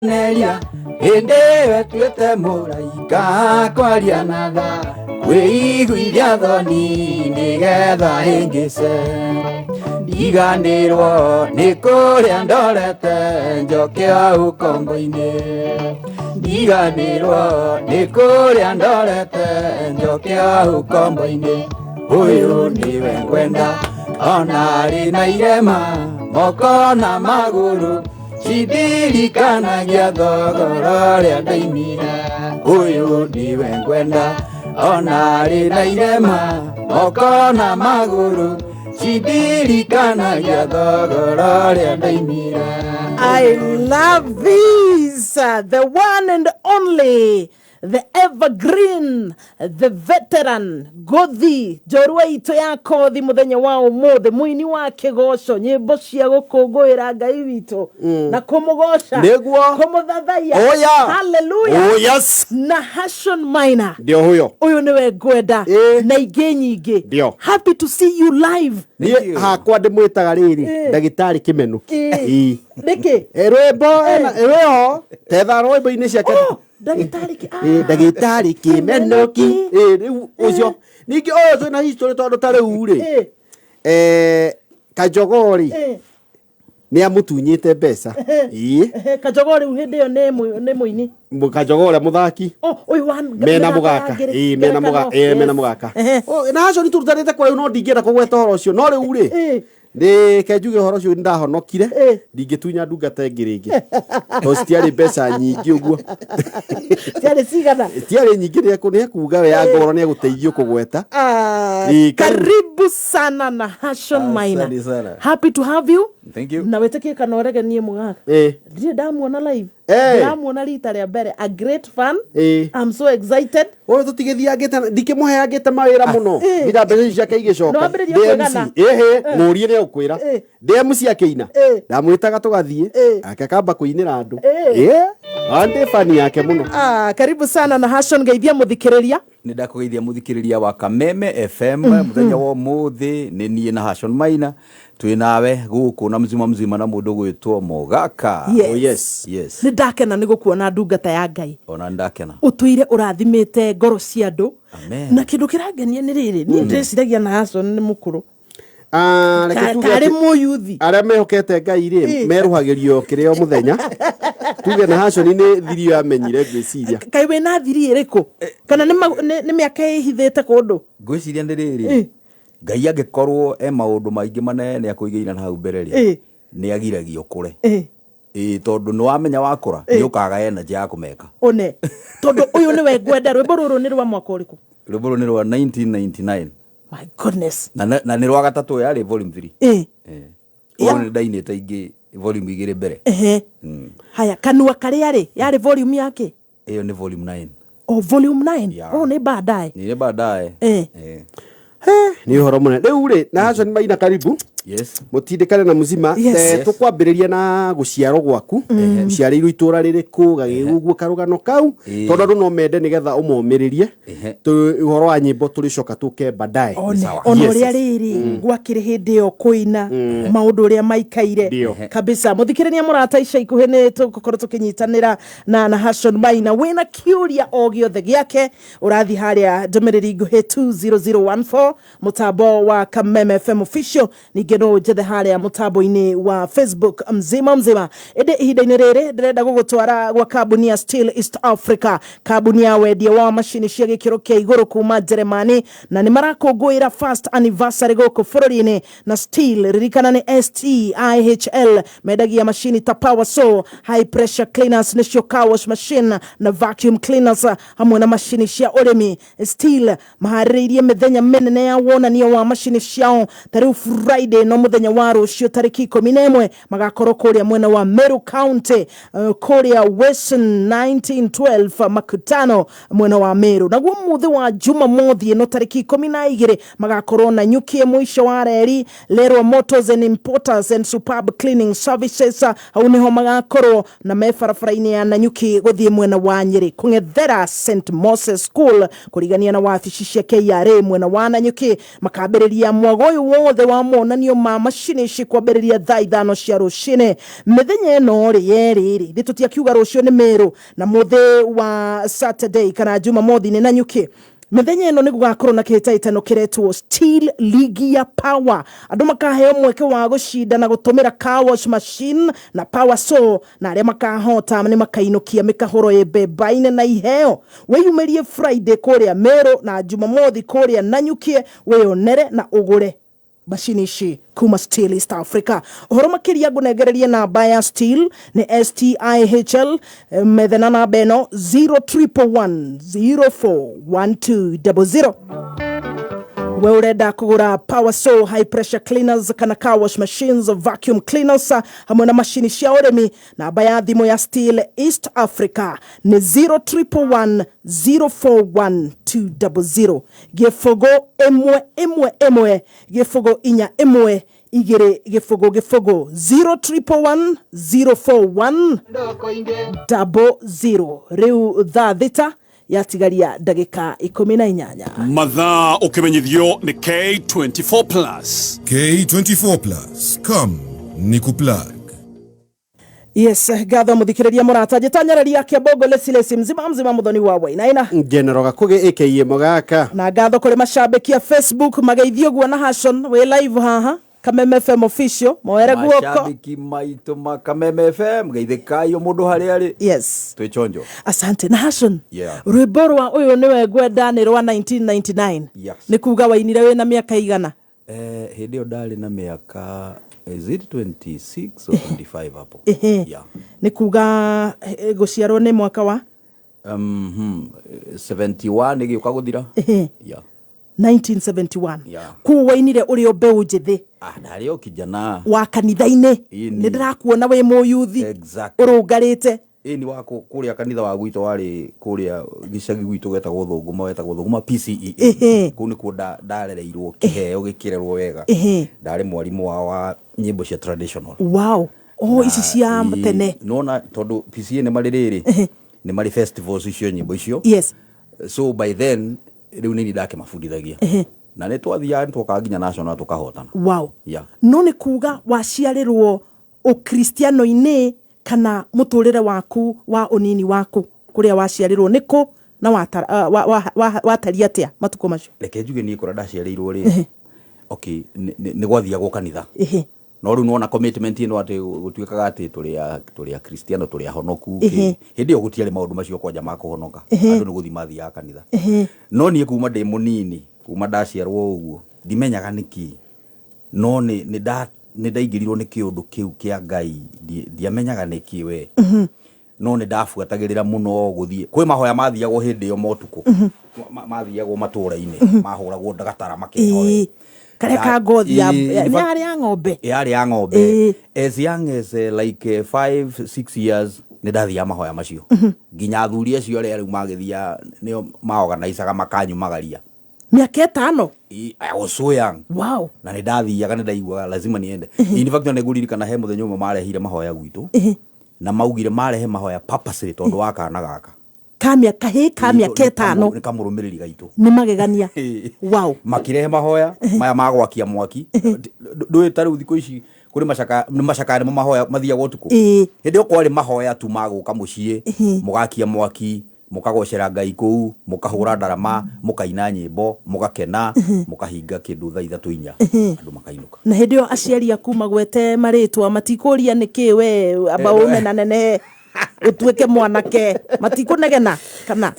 neria ende tuete muraika kwaria na tha kwĩiguithia thoni nĩgetha hĩngĩce ndiganĩrwo nĩ kũrĩa ndorete njoke hau ũkombo-inĩ ndiganĩrwo nĩ kũrĩa ndorete njoke hau ũkombo-inĩ ũyũ nĩwe ngwenda ona arĩ na irema moko na magũrũ cidirikanagia thogora ũrĩa ndaimire ũyũ nĩwe ngwenda ona arĩ na irema moko na magũrũ cidirikanagia thogora ũrĩa ndaimire. I love this, the one and only, the evergreen, the veteran, Kothi, Njorua iitu ya Kothi muthenya wa umuthi, muini wa kigoco, nyimbo cia gukungũĩra Ngai witũ na kumugoca, kumuthathaiya. Oh yeah. Hallelujah. Oh yes. Nahashon Maina. Ndio huyo. Uyu niwe ngwenda na ingĩ nyingĩ. Ndio. Happy to see you live. Niĩ hakwa ndĩmwĩtaga rĩrĩ ndagĩtarĩ Kĩmenũ. Nĩkĩ? Rwĩmbo rwĩho tetha rwĩmbo-inĩ ciake. Ndagĩtarĩ Kĩmenũ rĩu ũcio ningĩ twĩna history tondũ ta rĩu rĩ Kajogori nĩ amutunyĩte mbeca. Kajogori hĩndĩ ĩyo nĩ mũini. Kajogori mũthaki. Ũyũ wa mena mũgaka. Mena mũgaka. Nahashon tũrutanĩte kũrĩa no ndingĩenda kũgweta ũhoro ũcio no rĩu rĩ kenjuge ũhoro ũcio ndahonokire ndingĩtunya ndungata ĩngĩ rĩngĩ tondũ citiarĩ mbeca nyingĩ ũguo. Tiarĩ cigana? Tiarĩ nyingĩ nĩ kuuga we ya ngoro nĩ egũteithio kũgweta. Karibu sana Nahashon Maina. Happy to have you. Thank you. Na wetĩkie kana ũregenie mũgaka. Ndirĩ ndamuona live. Ndamuona rita rĩa mbere. A great fan. I'm so excited. Ũyũ tũtigĩthiangĩte ndikĩmũheangĩte mawĩra mũno nginya mbeca ciake igĩcoka. Mũũrie nĩ ũkwĩra DM ciake ina ndamwĩtaga tũgathiĩ ake akamba kũinĩra andũ. Andĩ fani yake mũno. Karibu sana Nahashon, geithia mũthikĩrĩria. Nĩ ndakũgeithia mũthikĩrĩria wa Kameme FM muthenya wa ũmũthĩ nĩ niĩ Nahashon Maina twĩ nawe gũkũ na mzima na mũndũ gwĩtwo Mũgaka. Yes. Nĩ ndakena nĩ gũkuona ndungata ya Ngai. Ona ndakena. Ũtũire ũrathimĩte ngoro cia andũ. Amen. Na kĩndũ kĩrangenia nĩ rĩrĩ niĩ ndĩciragia Nahashon nĩ mũkũrũ. Karĩ mũyuthi arĩa mehokete Ngai rĩ meruhagĩrio kĩrĩa mũthenya tuge Nahashon nĩ thiri amenyire ngwĩciria. Kaĩ we na thiri ĩrĩkũ kana nĩ mĩaka ĩhithĩte kũndũ? Ngwĩciria nĩ rĩrĩ Ngai angĩkorwo maũndũ maingĩ manene akũigĩire na hau mbere rĩ nĩ agiragio kũre. Tondũ nĩ wamenya wakũra nĩ ũkaga energy ya kũmeka. One tondũ ũyũ nĩwe ngwenda. Rwĩmbo rũrũ nĩ rwa mwaka ũrĩkũ? Rwĩmbo rũrũ nĩ rwa 1999. My goodness. Na nĩ rwa gatatũ yarĩ volume 3. Ũyũ nĩ ndainĩte ingĩ volume 2 mbere. Haya kanua karĩa rĩ yarĩ volume yake? Ĩyo nĩ volume 9. Volume 9. Nĩ baadaye. Nĩ baadaye. Nĩ ũhoro mũnene rĩu rĩ Nahashon Maina karibu. Yes. Mũtindĩkane na muzima tũkwambĩrĩria na gũciarwo gwaku ũciarĩirwo itũra rĩrĩkũ gagĩguo karũgano kau tondũ andũ no mende nĩgetha ũmomĩrĩrie ũhoro wa nyĩmbo tũrĩcoka tũke baadaye. Ona ũrĩa rĩrĩ gwakĩrĩ hĩndĩ ĩyo kũina maũndũ ũrĩa maikaire kabisa. Mũthikĩrĩria mũrata ica ikuhĩ nĩ tũgũkorwo tũkĩnyitanĩra na Nahashon Maina wĩna kĩũria o gĩothe gĩake ũrathi harĩa ndũmĩrĩri nguhĩ 20014 mũtambo wa Kameme FM official no jethe harĩa mũtambo-inĩ wa Facebook mzima ĩndĩ ihinda-inĩ rĩrĩ ndĩrenda gũgũtwara gwa kambuni ya Steel East Africa, kambuni ya wendia wa macini cia gĩkĩro kĩa igũrũ kuma Jeremani na nĩ marakũngũĩra first anniversary gũkũ bũrũri-inĩ na Steel ririkana nĩ STIHL mendagia macini ta power saw, high pressure cleaners nĩcio car wash machine na vacuum cleaners hamwe na macini cia ũrĩmi. Steel maharĩrĩirie mĩthenya mĩnene ya wonanio wa macini ciao ta rĩu Friday no muthenya wa rũciũ tarĩki 11 magakorwo kũrĩa mwena wa Meru County kũrĩa Western 1912 Makutano mwena wa Meru. Naguo muthi wa Jumamothi no tarĩki 12 magakorwo na nyuki mwisho wa reri Lerwa Motors and Importers and Superb Cleaning Services au niho magakorwo na mebarabara-inĩ ya Nanyuki gũthiĩ mwena wa Nyeri kũng'ethera St Moses School kũrigania na wabici cia KRA mwena wa Nanyuki makambĩrĩria mwago ũyũ wothe wa monanio makinyitithanio ma macini ici kwambĩrĩria thaa 5 cia rũcinĩ mĩthenya ĩno rĩrĩ rĩtũtiakiuga rũcio nĩ Meru na mũthĩ wa Saturday kana Jumamothi nĩ Nanyuki. Mĩthenya ĩno nĩ gũgakorwo na kĩhĩtahĩtano kĩretwo Steel League ya Power. Andũ makaheo mweke wa gũcinda na gũtũmĩra car wash machine na power saw, na arĩa makahota nĩ makainukia mĩkahoro ĩmbemba-inĩ na iheo. Wĩyumĩrie Friday kũrĩa Meru na Jumamothi kũrĩa Nanyuki, wĩyonere na ũgũre macini ici kuma Steel East Africa. Ũhoro makĩria ngũnengererie namba ya Steel nĩ STIHL methena namba ĩno 0311041200. We urenda kugura power saw, high pressure cleaners kana car wash machines, vacuum cleaners hamwe na machine cia urimi, namba ya thimo ya Steel East Africa ni 0311041200. Gifugo emwe gifugo inya emwe igere gifugo 0311041200. Riu thaa thita yatigaria ndagika 18. Mathaa ukimenyithio ni K24 Plus. K24 Plus. Come nikuplug. Yes, gatho muthikiriria murata jitanyararia kiambogo lesi mzima muthoni wa Wainaina. General Gakuge aka Mogaka. Na gatho kuri mashabiki ya Facebook magaithio gwa Nahashon we live haha Kameme FM official moere guoko. Mashabiki maitu Kameme FM geithĩkai mũndũ harĩa arĩ. Yes. Twĩchonjo. Asante Nahashon. Yeah. Rwĩmbo rwa uyu niwe gwenda ni rwa 1999. Yes. Ni kuga wainire we na miaka igana? Hĩndĩ ĩyo ndarĩ na mĩaka is it 26 or 25 hapo. Yeah. Ni kuga gũciarwo ni mwaka wa 71 nĩgĩũka gũthira. Yeah. 1971. Yeah. Kuwainire uri o mbeu njithi. Ndarĩ o kijana wa kanitha-inĩ. Nĩ ndĩrakuona we mũyuthi. Exactly. Ũrũngarĩte. Ni wako kuria kanitha wa gwitũ warĩ kuria gicagi gwitũ getagwo Thũngũma PCEA. Kũu nĩkuo ndarereirwo kĩheo gĩkĩrerwo wega. Ndarĩ mwarimu wa nyĩmbo cia traditional. Wow. Ici cia tene. Nona tondũ PCEA nĩ marĩ rĩrĩ. Nĩ marĩ festivals icio nyĩmbo icio. Yes. So by then rĩu nĩ ndake mabundithagia. Na nĩ twathiaga tũkaga nginya national tukahotana. Wow. Yeah. No nĩ kuga waciarĩrwo ũkristiano-inĩ kana mũtũrĩre waku wa unini waku kuria waciarĩrwo nĩkũ na wataria atĩa matukũ macio? Reke njuge niĩ kũrĩa ndaciarĩirwo rĩ. Okay, nĩ gwathiagwo kanitha. No rĩu nona commitment ĩno atĩ gũtuĩkaga atĩ tũrĩ akristiano tũrĩ ahonoku. Hĩndĩ ĩyo gũtiarĩ maũndũ macio kwanja ma kũhonoka. Andũ nĩ gũthiĩ mathiaga kanitha. No niĩ kuma ndĩ mũnini, kuma ndaciarwo ũguo, ndimenyaga nĩkĩ. No nĩ ndaingĩrirwo nĩ kĩũndũ kĩu kĩa Ngai, ndiamenyaga nĩkĩ we. No nĩ ndabuatagĩrĩra mũno gũthiĩ. Kwĩ mahoya mathiagwo hĩndĩ ĩyo motukũ. Mathiagwo matũũra-inĩ, mahũragwo ndagatara makehoe. Kareka ngothi yarĩ ya ng'ombe. Yarĩ ya ng'ombe. As young as like 5-6 years nĩ ndathiaga mahoya macio. Nginya athuri acio arĩa rĩu magĩthia nĩo maorganizaga makanyumagaria. Miaka 5? I was so young. Wow. Na nĩ ndathiaga nĩ ndaiguaga lazima niende. In fact nĩ ngũririkana he mũthenya ũmwe marehire mahoya gwitũ. Na maugire marehe mahoya purposely tondũ wa kana gaka. Kamia 5 nĩ kamũrũmĩrĩri gaitũ. Nĩ magegania. Wow. Makirehe mahoya maya magwakia mwaki. Ndũĩ ta rĩu thikũ ici kuri macaka nĩ mahoya mathiaga ũtukũ. Hĩndĩ ĩyo kwarĩ mahoya tu magũka mũciĩ, mũgakia mwaki, mũkagocera Ngai kũu, mũkahũra ndarama, mũkaina nyĩmbo, mũgakena, mũkahinga kĩndũ thaa 3-4, andũ makainũka. Na hĩndĩ ĩyo aciari aku magwete marĩtwa matikũria nĩkĩ we amba ũmena nene utuĩke mwanake matikũnegena kana?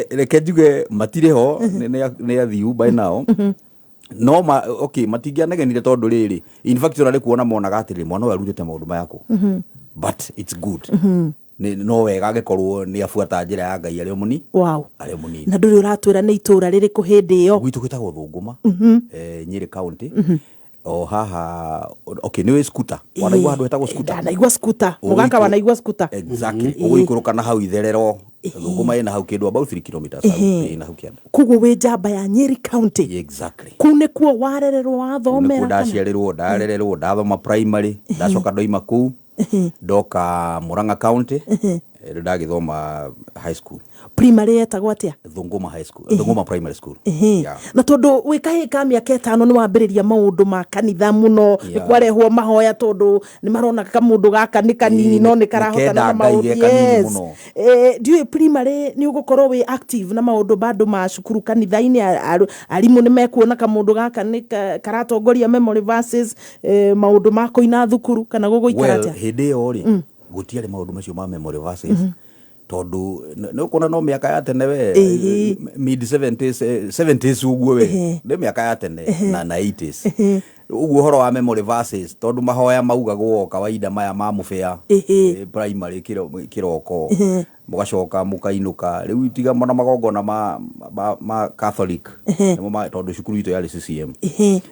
Reke njuge matirĩ ho, nĩ athiu by now. No okay, matingĩanegenire tondũ rĩrĩ. In fact ona kuona monaga atĩrĩ mwana ũyũ arutĩte maũndũ mayako. But it's good. No wega agĩkorwo nĩ abuata njĩra ya Ngai arĩ mũni. Wow. Arĩ mũnini. Na ndũrĩ ũratwĩra nĩ itũũra rĩrĩkũ hĩndĩ ĩyo? Gwitũ gwĩtagwo Thũngũma, Nyĩrĩ county. O haha, okay, nĩwe scooter. Wanaigua handũ hetagwo scooter? Naigua scooter. Mũgaka wanaigua scooter. Exactly. Ũgũikũrũka na hau itherero. Thũngũma ĩna hau kĩndũ about 3 kilometers ĩna hau kĩanda. Kuguo wĩ njamba ya Nyĩrĩ county. Exactly. Kũu nĩkuo warererwo wathomera kana? Ndaciarĩrwo, ndarererwo, ndathoma primary, ndacoka ndoima kũu. Ndoka Murang'a county, ndagithoma high school. Primary etagwo atia? Thunguma high school, Thunguma primary school. Yeah. Na tondu wikahika miaka 5 ni wambiriria maundu ma kanitha muno, ni kwarehwo mahoya tondu ni marona kamundu gaka ni kanini no ni karahota na maundu. Yes. Ndiu primary ni ugukorwo wi active na maundu bado ma cukuru kanitha-ini, arimu ni mekuona kamundu gaka ni karatongoria memory verses, maundu ma kuina thukuru kana guguikara atia? Hinde yo ri gutiare maundu macio ma memory verses tondu no kona no miaka ya tene we mid 70s uguo we ne miaka ya tene na 80s uguo horo wa memory verses tondu mahoya maugagwo kawaida maya ma mufea primary kiroko mugacoka mukainuka riu itiga mona magongona ma Catholic nimo tondu cukuru itu yari CCM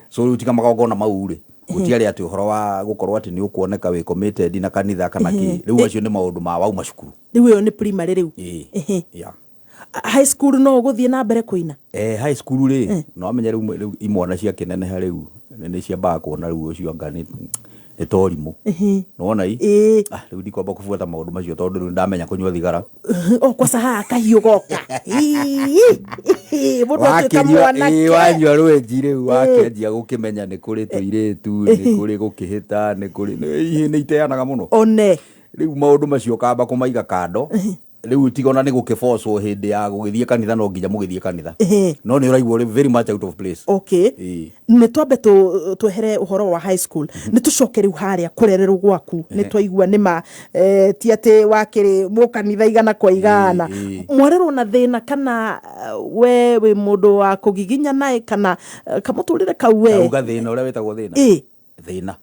so riu itiga magongona mau ri gutiare ati horo wa gukorwo ati ni ukuoneka we committed na kanitha kana ki riu acio ni maundu ma wau macukuru riu yo ni primary riu yeah. High school no guthie na mbere kuina high school ri no amenye riu imwana cia kineneha riu ni cia ba kuona riu ucio ngani ni torimu nona riu ndikwamba kufuata maundu macio tondu riu ndamenya kunywa thigara kwa saha kahiu goka mundu atukamwana wanywa rwenji riu wakenjia gukimenya ni kuri tuiritu ni kuri gukihita ni kuri ni iteanaga muno one riu maundu macio kamba kumaiga kando riu tigona ni gukiforce hindi ya gugithie kanitha no nginya mugithie kanitha no ni uraigwo very much out of place. Okay. Ni twambe twehere uhoro wa high school ni tucoke riu haria kurererwo gwaku ni twaigua nima ti ati wakiri mukanitha igana kwa igana mwarerwo na thina kana we mundu wa kugiginya nae kana kamuturire kauwe uga thina uria wetagwo thina thina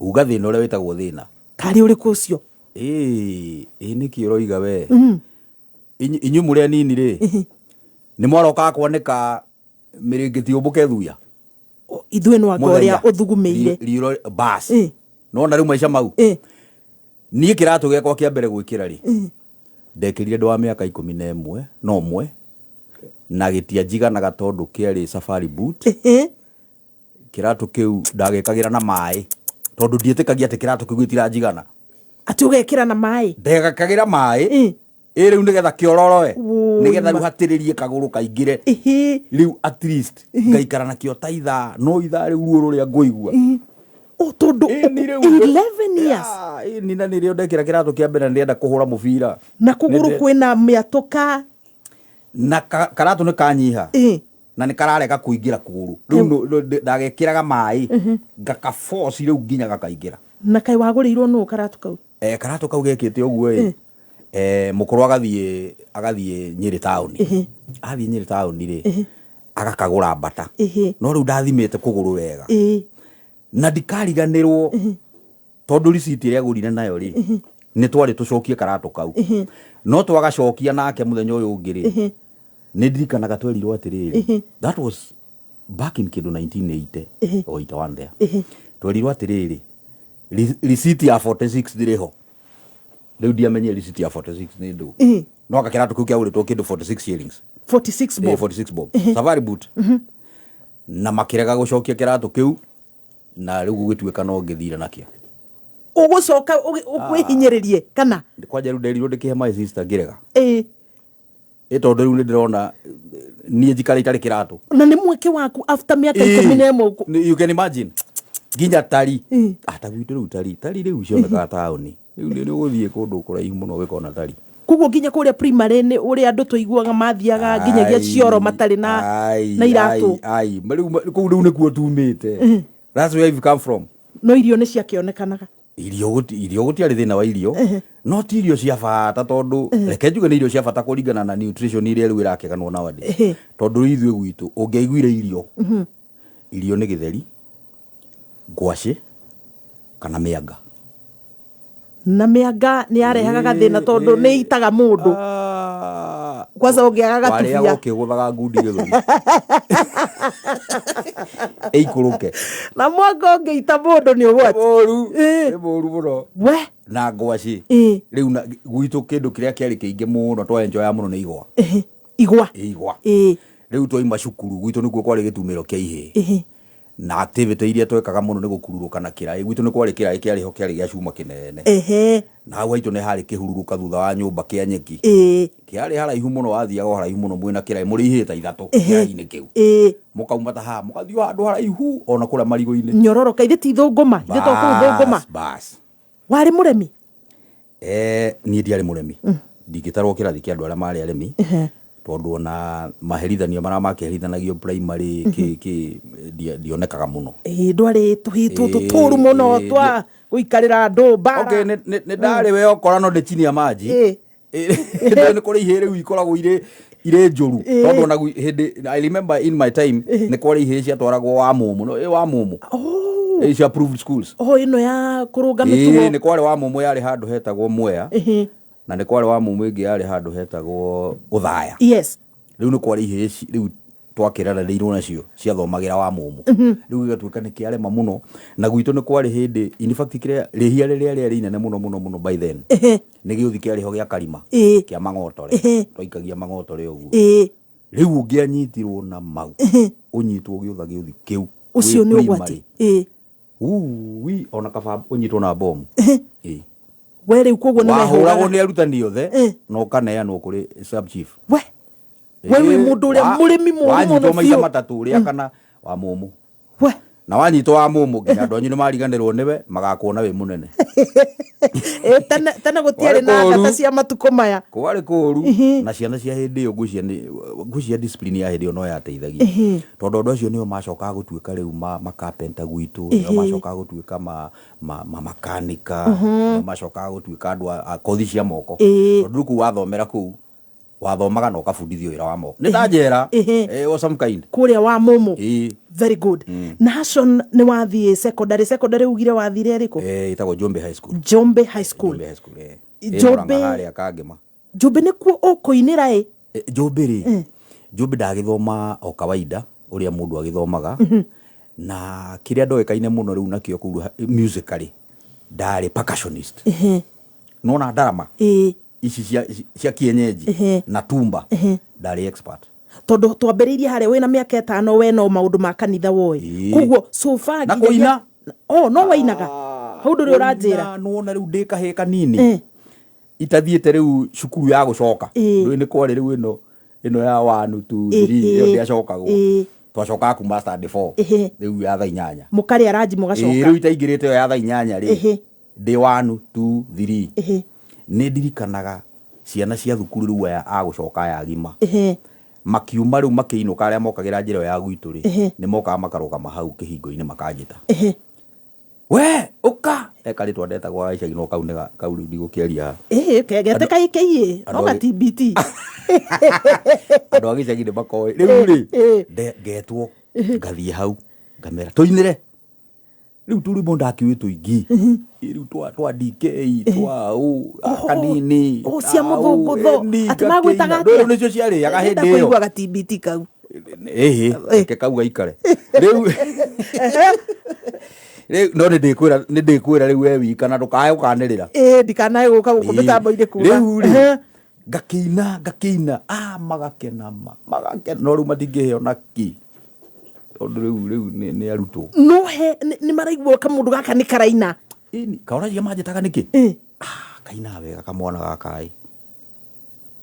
uga thina uria wetagwo thina kari uri kucio ni kiroiga we inyu muria nini ri ni mwaroka kuoneka miringiti ubuke thuya ithwe no agoria uthugumeire riro bas no na riu maisha mau ni kiratu gekwa kia mbere gwikira ri ndekirire ndo wa miaka 11 no mwe na gitia njiganaga tondu kiari safari boot kiratu kiu ndagekagira na mai tondu ndietikagia ati kiratu kiu gitira njigana ati ugekira na mai ndegakagira mai riu nigetha kiororoe nigetha riu hatiririe kaguru kaingire riu at least ngaikara na kio taitha no itha riu ruo ruria nguigua tondu 11 years ni na nirio ndekira kiratu kia mbere ndienda kuhura mubira na kuguru kwina miatoka na karatu ni kanyiha na ni karareka kuingira kuguru riu ndagekiraga mai ngaka force riu nginya gakaingira na kai wagurirwo no karatu kau karatu kau gekite uguo mukuru agathie Nyeri town athie Nyeri town ri agakagura mbata no riu ndathimite kuguru wega na ndikariganirwo tondu risiti ria gurire nayo ri ni twari tucokie karatu kau no twagacokia nake muthenya uyu ungi ri ni ndirikanaga twerirwo atiriri that was back in 1980 or 81 there twerirwo atiriri risiti ya 46 ndiriho riu ndiamenye risiti ya 46 ni ndu no akakiratu kiu kia uritwo kindu 46 shillings 46 bob 46 bob safari boot na makirega gucokia kiratu kiu na riu gugituika no ngithira nakio ugucoka ukwihinyiririe kana kwanja riu nderirwo ndikihe my sister ngirega tondu riu ndirona nie njikara itari kiratu na ni mweke waku after miaka 11 you can imagine nginya tari atagwitu riu tari riu cioneka tauni riu ni uguthie kundu kuraihu muno wikona tari kuguo nginya kuria primary ni uria andu tuiguaga mathiaga nginyagia cioro matari na iratu riu nikuo tumite that's where you come from no irio ni ciakionekanaga irio gutiari thina wa irio no ti irio cia bata tondu reke njuge ni irio cia bata kuringana na nutrition iria riu irakeganwo nowadays tondu ithuĩ gwitu ungeiguire irio ni githeri ngwaci kana mianga na mianga ni arehaga gathina tondu ni itaga mundu kwanza ungiaga gatubia wale ukiguthaga ngundi githuri eikuruke na mwanga ungiita mundu ni ugwati moru muno we na ngwaci riu gwitu kindu kiria kiari kiingi muno twaenjoya muno ni igwa igwa riu twaima cukuru gwitu nikuo kwari gitumiro kia ihe na activity iria twekaga muno ni gukururuka na kirai gwitu ni kwari kirai kiari ho kiari gia cuma kinene na hau haitu ni hari kihururuka thutha wa nyumba kia nyeki kiari haraihu muno wathiaga haraihu muno mwina kirai muri ihita ithatu kirai-ini kiu mukauma ta ha mukathio handu haraihu ona kuria marigo-ini nyororo kaithe ti thunguma ithe to ku thunguma bas wari muremi ni ndiari muremi ndigitarwo kirathi kia andu aria mari aremi tondu ona maherithanio mara makeherithanagio primary ki dionekaga muno ndwari tuhitwo tuturu muno twa guikarira andu bara okay ne ndari we okora no de chini ya maji ni kuri ihe riu ikoragwo ire njuru tondu ona hindi I remember in my time ni kuri ihe cia twaragwo wa mumu no wa mumu is approved schools ino ya kurunga mituo ni kwari wa mumu yari handu hetagwo Mwea na ni kwari wa mumu ingi yari handu hetagwo Uthaya yes riu ni kwari ihe riu twakiranarirwo nacio cia thomagira wa mumu riu igatuika ni kiarema muno na gwitu ni kwari hindi in fact kire rihia riria inene muno by then ni giuthi kiari ho gia karima kia mang'otore twaikagia mang'otore uguo riu ungianyitirwo na mau unyitwo giutha giuthi kiu ucio ni ugwati wi ona kaba unyitwo na bomu we riu koguo ni wahuragwo ni arutani othe no kaneanwo kuri sub chief we mundu uria murimi muno wanyitwo maita matatu uria kana wa mumu we na wanyitwo wa mumu nginya andu anyu ni mariganirwo niwe magakuona we munene tena gutiari na ndata cia matuko maya kwari kuru na ciana cia hindi iyo ngucia discipline ya hindi no yateithagia tondu andu acio nio macoka gutuika riu makapenta gwitu nio macoka gutuika makanika nio macoka gutuika andu a kothi cia moko tondu ku wathomera ku wathomaga no kabundithio wira wa moko ni ndanjera o some kind kuria wa mumu very good Nahashon ni wathie secondary ugire wathire riko itagwo Njombe High School Njombe High School Njombe haria kangema Njombe ni ku ukuinira Njombe ri Njombe ndagithoma o kawaida uria mundu agithomaga na kiria ndoekaine muno riu nakio kuru musically ndari percussionist nona ndarama ici cia kienyeji na tumba ndari expert tondu twambiriirie haria wina miaka 5 we no maundu ma kanitha woi koguo so far na kuina no wainaga hau nduri uranjira nona riu ndikahe kanini itathiete riu cukuru ya gucoka riu ni kwari riu ino ya 1 2 3 iyo ndiacokagwo twacokaga kuma standard 4 riu ya thaa 8 mukari araji mugacoka riu itaingirite yo ya thaa 8 ri ndi 1 2 3 ni ndirikanaga ciana cia thukuru riu ya agucoka ya gima makiuma riu makiinuka aria mokagira njira ya gwitu ri ni mokaga makaruka mahau kihingo-ini makanjita we uka ekari twandeta gwa icagi no kaunega kauri ndigukiaria kegete kaikei no matibiti andu agicagi ni makoi riu ri ngetwo ngathie hau ngamera tuinire riu turi bonda kiwitu ingi riu twa DK twa kanini cia muthungutho atimagwitaga riu nicio ciari yaga hindi iyo kuigua gatibiti kau ke kau gaikare riu no ni ndikwira riu we wika na ndukae ukanirira ndikanae guka guku mitambo-ini kuga riu ri ngakina magakena no riu matingiheo na ki tondu riu ni arutwo no ni maraigua kamundu gaka ni karaina kaona cia manjitaga niki kaina wega kamwana gakai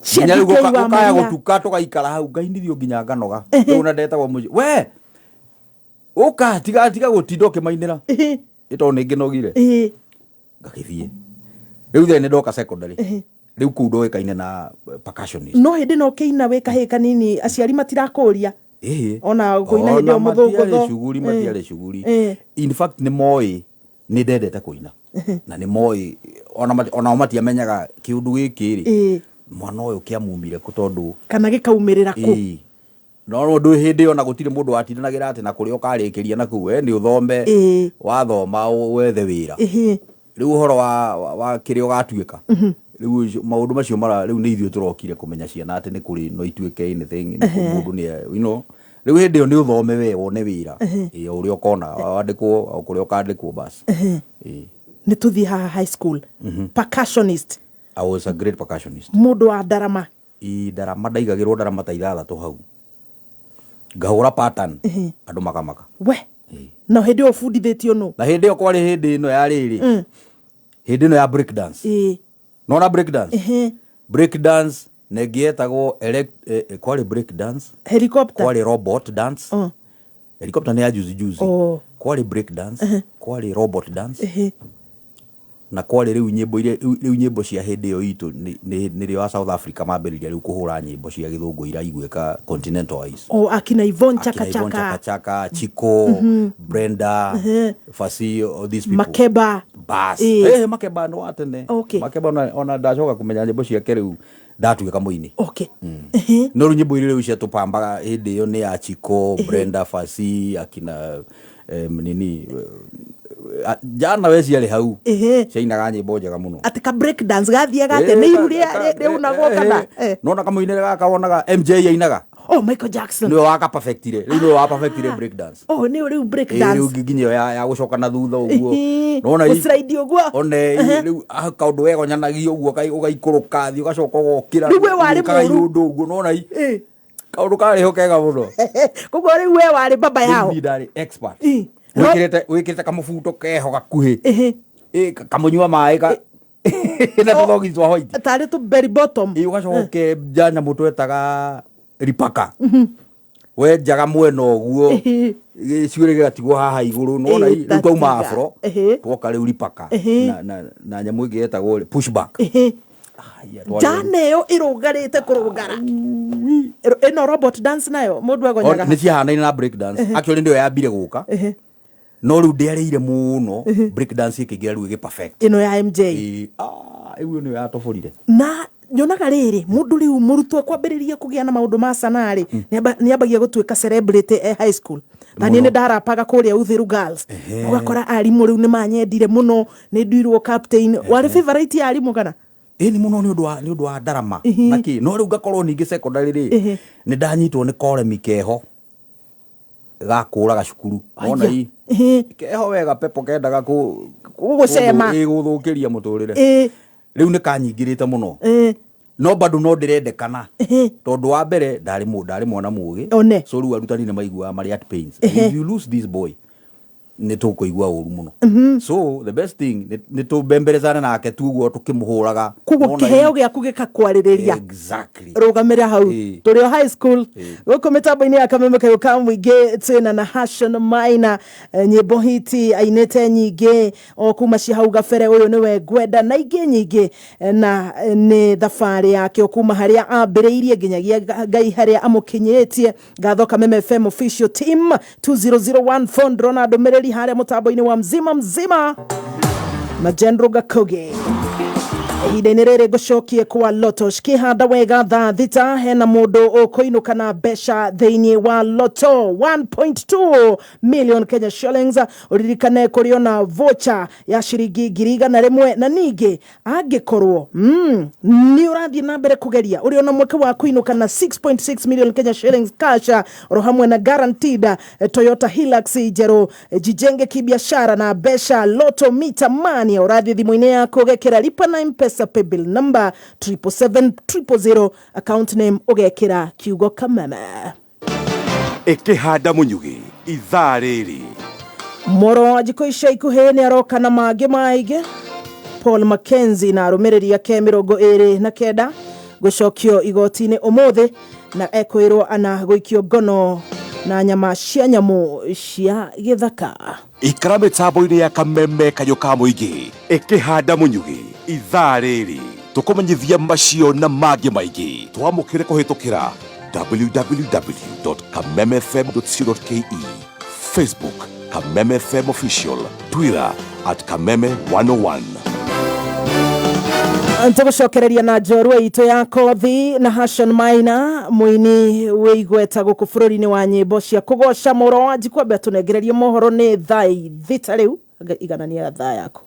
ciana ukaya gutuka tugaikara hau ngainithio nginya nganoga riu na ndetagwo muji we uka tiga gutinda ukimainira ito ni nginogire ngagithie riu thene ndoka secondary riu ku ndoekaine na percussionist no hindi no kiina we kahe kanini aciari matirakuria ona kuina hindi o muthungutho matiare shughuli in fact ni moi ni ndendete kuina na ni moi ona matiamenyaga kiundu giki ri mwana uyu kiamumire ku tondu kana gikaumirira ku no ndu hindi ona gutire mundu watindanagira ati na kuria ukarikiria na ku ni uthombe wathoma wethe wira riu uhoro wa kiria ugatuika riu maundu macio mara riu ni ithio turokire kumenya ciana ati ni kuri no ituike anything ni mundu ni riu hindi yo ni uthome we wone wira uria ukona wandikwo kuria ukandikwo bas ni tuthi ha high school percussionist I was a great percussionist mundu wa ndarama ndarama ndaigagirwo ndarama ta 6 hau ngahura pattern andu makamaka we na hindi o fundithitio no na hindi o kwari hindi no ya riri hindi no ya break dance no na break dance break dance negietagwo kwari break dance helicopter kwari robot dance helicopter ne ya juzi kwari break dance kwari robot dance na kwari riu nyimbo cia hindi yo itu ni rio wa South Africa mambiriria riu kuhura nyimbo cia githungu ira igweka continental wise akina Ivon chaka Chico Brenda Fasi all these people Makeba bas Makeba no atene Makeba ona ndacoka kumenya nyimbo cia keriu ndatuika muini no nyimbo ire riu cia tupamba hindi yo ni ya Chico Brenda Fasi akina nini jana wezi ali hau ciainaga nyimbo njega muno atika break dance gathiaga ate ni iruria riu nago kana no na kamuinire gaka wonaga MJ yainaga Michael Jackson ni waka perfectire riu wa perfectire break dance ni riu break dance riu nginyo ya gucoka na thutha uguo nona i slide uguo one riu kaundu wego nyanagi uguo ugaikuruka thi ugacoka gokira riu we wari mundu uguo nona kaundu kari hokega muno koguo riu we wari baba yao ni ndari expert wikirite kamubuto keho gakuhi kamunyua mai ka na tulogi twa hoiti tari tu berry bottom ugacoke janya mutu etaga ripaka we jaga mweno guo giciure gatigwo haha iguru nona riu twauma afro twoka riu ripaka na nyamu ingi etagwo pushback jane yo irugarite kurugara eno robot dance nayo mundu agonyaga ni cihanaine na break dance actually ndio yambire guka no riu ndiareire muno break dance ikigira riu igi perfect ino ya MJ iu ni ya toborire na nyonaga riri mundu riu murutwo kwambiriria kugia na maundu ma sanari ni ambagia gutuika celebrity high school na ni ndarapaga kuria Uthiru girls ugakora arimu riu ni manyendire muno ni nduirwo captain wari favorite ya arimu kana ni muno ni undu wa ndarama naki no riu ngakorwo ningi secondary ri ni ndanyitwo ni koremi keho gakura gacukuru ona keho wega pepo kendaga gucema guthukiria muturire riu ni kanyingirite muno no bado no ndirendekana tondu wa mbere ndari mwana mugi so riu arutani ni maigua mari at pains if you lose this boy ni tukuigua uru muno so the best thing ni tubemberezana nake tuguo tukimuhuraga kugo kiheo giaku gikakwariria exactly rugamira hau turi high school guko mitambo-ini akamemeka yuka mwingi twina Nahashon Maina nyimbo hiti ainite nyingi o kuma cia hau gabere uyu niwe ngwenda na ingi nyingi na ni thabari yake o kuma haria ambiriirie nginyagia ngai haria amukinyitie ngatho Kameme FM official team 2001 phone Ronaldo mereri haria mutambo-ini wa mzima Majendro Gakoge ide rere gucokie kwa loto kihanda wega thaa thita hena mundu ukuinuka na besha thiini wa loto 1.2 million Kenya shillings uririkane kuriona voucher ya shiringi 1,000 na ningi angikorwo ni urathie na mbere kugeria uriona mweke wa kuinuka na 6.6 million Kenya shillings cash ro hamwe na guaranteed Toyota Hilux jero jijenge kibiashara na besha loto mita mani urathie thimu-ini yako gekera lipa na mpesa paybill number 77700 account name ugekira kiugo Kameme ikihanda munyugi ithaa riri moro ajiko ica ikuhi ni aroka na mangĩ maingĩ Paul Mackenzie na arũmĩrĩri yake 29 gucokio igoti-inĩ umuthi na ekwirwo ana guikio ngono na nyama cia nyamu cia githaka ikara mitambo-ini ya Kameme kanyo ka muingi ikihanda munyugi ithaa riri tukumenyithia macio na mangĩ maingĩ twamũkĩre kũhĩtũkĩra www.kamemefm.co.ke Facebook Kameme FM official Twitter @Kameme101 Ntugucokereria na Njorua iitu ya Kothi Nahashon Maina muini wigweta guku bururi-ini wa nyimbo cia kugoca moro wanji kwambia tunengererie mohoro ni thai thita riu iganania thaa yako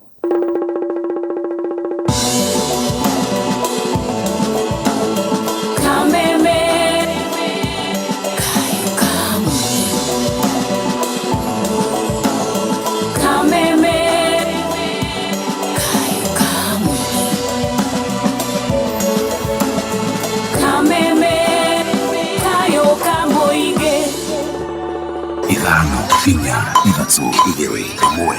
inya ithatũ igĩrĩ ĩmwe.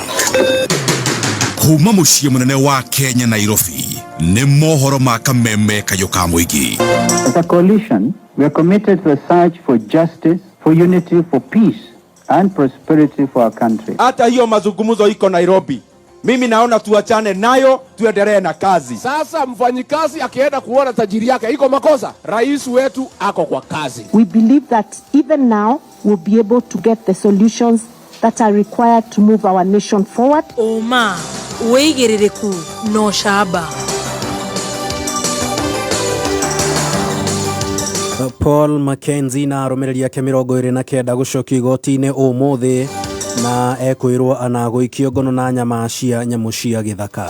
Kuuma mũciĩ mũnene wa Kenya Nairobi nĩ mohoro ma kameme kayũ ka mũingĩ. As a coalition, we are committed to a search for justice, for unity, for peace and prosperity for our country. Hata hiyo mazungumzo iko Nairobi. Mimi naona tuachane nayo, tuendelee na kazi. Sasa mfanyikazi akienda kuona tajiri yake iko makosa. Rais wetu ako kwa kazi. We believe that even now we'll be able to get the solutions that are required to move our nation forward. Oma, uigiririku no shaba. Paul Mackenzie na arũmĩrĩri ake 29 gũcokio igoti-inĩ ũmũthĩ na ekwĩrwo anagũikio ngono na nyama cia nyamũ cia gĩthaka.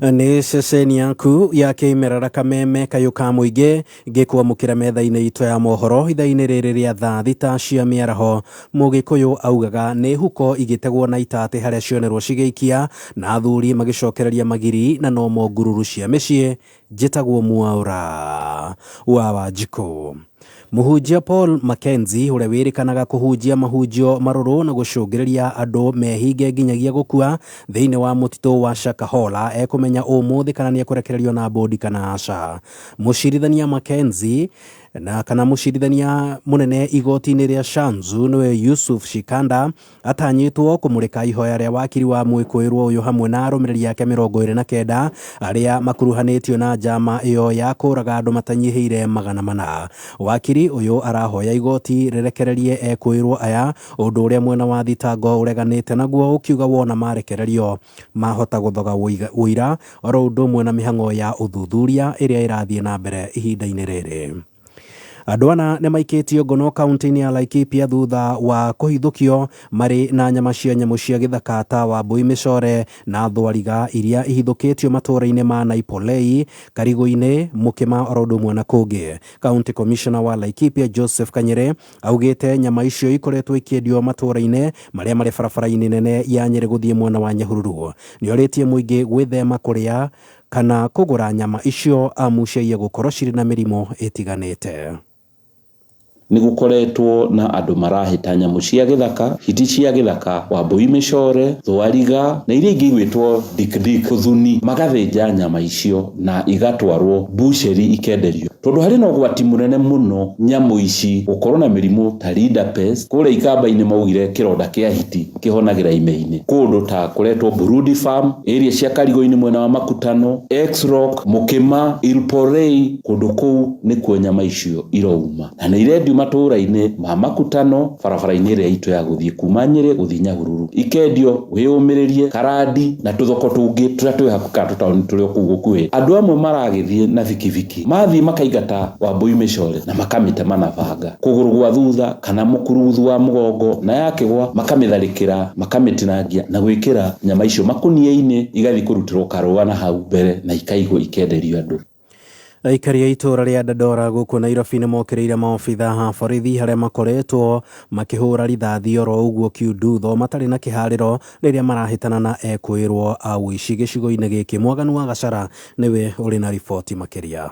Nĩ ceceni yaku ya kĩmerera kameme kayũ ka mũingĩ ngĩkwamũkĩra metha-inĩ itũ ya mohoro ithaa-inĩ rĩrĩ rĩa thaa thita cia mĩaraho. Mũgĩkũyũ augaga nĩ huko igĩtegwo na itatĩ harĩa cionerwo cigĩikia na athuri magĩcokereria magiri na no ngururu cia mĩciĩ. Njĩtagwo Mwaũra wa Wanjikũ. Mũhunjia Paul Mackenzie ũrĩa wĩrĩkanaga kũhunjia mahunjio marũrũ na gũcũngĩrĩria andũ mehinge nginyagia gũkua thĩinĩ wa mũtitũ wa Shakahola ekũmenya ũmũthĩ kana nĩ ekũrekererio na bodi kana aca. Mũcirithania Mackenzie na kana mũcirithania mũnene igoti-inĩ rĩa Shanzu nĩwe Yusuf Shikanda atanyĩtwo kũmũrĩka ihoya rĩa wakiri wa mwĩkũĩrwo ũyũ hamwe na arũmĩrĩri ake 29 arĩa makuruhanĩtio na njama ĩyo ya kũraga andũ matanyihĩire 400. Wakiri ũyũ arahoya igoti rĩrekererie ekũĩrwo aya, ũndũ ũrĩa mwena wa thitango ũreganĩte naguo ũkiuga wona marekererio mahota gũthoga ũira oro ũndũ ũmwe na mĩhang'o ya ũthuthuria ĩrĩa ĩrathiĩ na mbere ihinda-inĩ rĩrĩ. Andũ ana nĩ maikĩtio ngono kaunti-inĩ ya Laikipia thutha wa kũhithũkio marĩ na nyama cia nyamũ cia gĩthaka ta wambũi mĩcore na thwariga iria ihithũkĩtio matũũra-inĩ ma Naipolei, Karigũ-inĩ, Mũkĩma oro ũndũ ũmwe na kũngĩ. County Commissioner wa Laikipia Joseph Kanyere augĩte nyama icio ikoretwo ikĩendio matũũra-inĩ marĩa marĩ barabara-inĩ nene ya Nyeri gũthiĩ mwena wa Nyahururu. Nĩ orĩtie mũingĩ gwĩthema kũrĩa kana kũgũra nyama icio amuciaie gũkorwo cirĩ na mĩrimũ ĩtiganĩte. Nĩgũkoretwo na andũ marahĩta nyamũ cia gĩthaka, hiti cia gĩthaka, wambũi mĩcore, thwariga na iria ingĩ igwĩtwo dik kuthuni, magathĩnja nyama icio na igatwarwo bucheri ikenderio. Tondũ harĩ na ũgwati mũnene mũno nyamũ ici gũkorwo na mĩrimũ ta rinderpest. Kũrĩa ikamba-inĩ maugire kĩronda kĩa hiti kĩhonagĩra ime-inĩ. Kũndũ ta kũretwo Burudi Farm, area cia Karigũ-inĩ mwena wa Makutano, X-Rock, Mũkĩma, Ilporei, kũndũ kũu nĩkuo nyama icio irauma. Na nĩ irendio matũũra-inĩ ma Makutano, barabara-inĩ ĩrĩa itũ ya gũthiĩ kuuma Nyeri gũthiĩ Nyahururu. Ikendio wĩyũmĩrĩrie Karandi na tũthoko tũngĩ tũrĩa twĩ hakuhĩ tũtaũni tũrĩa kũu gũkuhĩ. Andũ amwe maragĩthiĩ na bikibiki, mathiĩ makaigata wambũi mĩcore na makamĩtema na banga, kũgũrũ gwa thutha kana mũkuruthu wa mũgongo, na yakĩgwa makamĩtharĩkĩra, makamĩtinangia na gwĩkĩra nyama icio makũnia-inĩ igathiĩ kũrutĩrwo karũa na hau mbere na ikaigwo ikenderio andũ. Aikari a itũũra rĩa Dandora gũkũ Nairobi nĩ mokĩrĩire maobitha ha borithi harĩa makoretwo makĩhũra rithathi oro ũguo kiundutho matarĩ na kĩharĩro rĩrĩa marahĩtana na ekwĩrwo a ũici gĩcigo-inĩ gĩkĩ. Mwaganu wa Gacara nĩwe ũrĩ na riboti makĩria.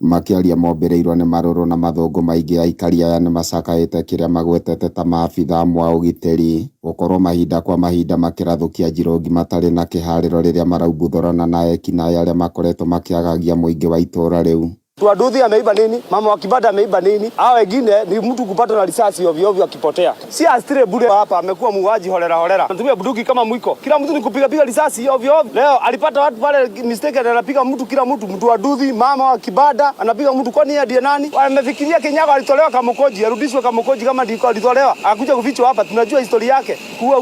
Makiaria mobereirwo nĩ marũrũ na mathũngũ maingĩ, aikari aya nĩ macakaĩte kĩrĩa magwetete ta maabitha mwa ũgitĩri gũkorwo mahinda kwa mahinda makĩrathũkia njirũngi matarĩ na kĩharĩro rĩrĩa maraumbuthũrana na ekinaĩ arĩa makoretwo makĩagagia mũingĩ wa itũũra rĩu. Tuaduthi ameiba nini? Mama wa kibada ameiba nini? Hao wengine ni mtu kupata na risasi ovyo ovyo akipotea. Si astire bure hapa, amekuwa muuaji holela holela. Anatumia bunduki kama mwiko. Kila mtu ni kupiga risasi ovyo ovyo. Leo alipata watu pale mistake, anapiga mtu kila mtu. Mtu wa duthi, mama wa kibada anapiga mtu, kwani yeye ndiye nani? Wamefikiria Kenyago alitolewa kama Kothi, arudishwe kama Kothi kama ndiko alitolewa. Akuja kufichwa hapa, tunajua historia yake.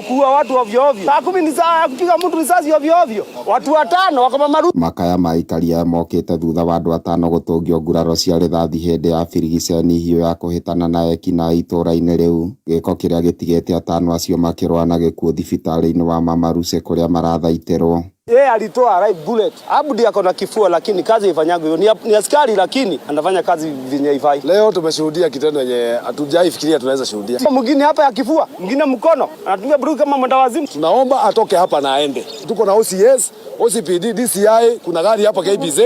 Kuua watu ovyo ovyo. Saa 10 ni saa kupiga mtu risasi ovyo ovyo. Watu 5 wako maru. Makaya maikaria mokĩte thutha wa andũ 5 gũtũngio nguraro cia rithathi hĩndĩ ya birigiceni hiyo ya kũhĩtana na ekina itũũra-inĩ rĩu. Gĩko kĩrĩa gĩtigĩte 5 acio makĩrũa na gĩkuũ thibitarĩ-inĩ wa Mama Ruce kũrĩa marathaitĩrwo. Yeye alitoa right bullet. Abudi yako na kifua lakini kazi ifanyago ni askari lakini anafanya kazi venye ifai. Leo tumeshuhudia kitendo yenye hatujaifikiria tunaweza shuhudia. Mwingine hapa ya kifua, mwingine mkono, anatumia bunduki kama mwendawazimu. Tunaomba atoke hapa na aende. Tuko na OCS OCPD, DCI, kuna gari hapa KBZ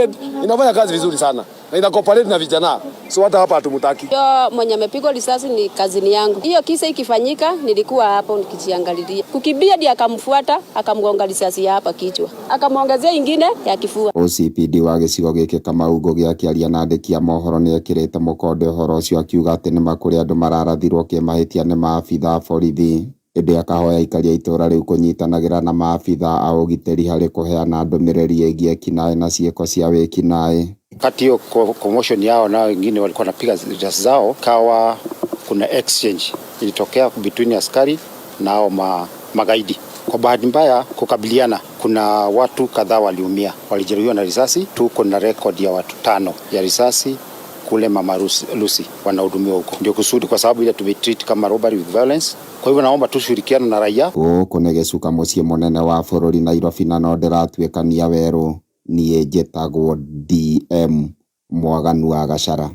inafanya kazi vizuri sana na ina cooperate na vijana. So hata hapa hatumtaki. Yo mwenye amepigwa risasi ni kazini yangu. Hiyo kisa ikifanyika nilikuwa hapo nikijiangalilia. Kukibia ndiye akamfuata akamgonga risasi hapa kichwa. Akamwongezea ingine ya kifua. OCPD wa gicigo giki Kamau Ngugi akiaria na andiki a mohoro ni ekirite mukonde horo ucio akiuga ati ni makuri andu mararathirwo kimahitia ni maabitha borithi. Ende akahoya ikaria itura riu kunyitanagira na maabitha a ugiteri hari kuheana ndumiriri yegie kinae na cieko cia wikinae. Kati hiyo commotion yao na wengine walikuwa napiga risasi zao, kawa kuna exchange ilitokea between askari na hao magaidi. Kwa bahati mbaya kukabiliana, kuna watu kadhaa waliumia, walijeruhiwa na risasi. Tuko na record ya watu 5 ya risasi kule Mama Lucy wanahudumiwa huko. Ndio kusudi kwa sababu ile tumetreat kama robbery with violence. Kwa hivyo naomba tushirikiane na raia. Kunegecuka muciĩ munene wa bũrũri Nairobi na no ndĩratuĩkania werũ niĩ njĩtagwo DM Mwaganu wa Gacara.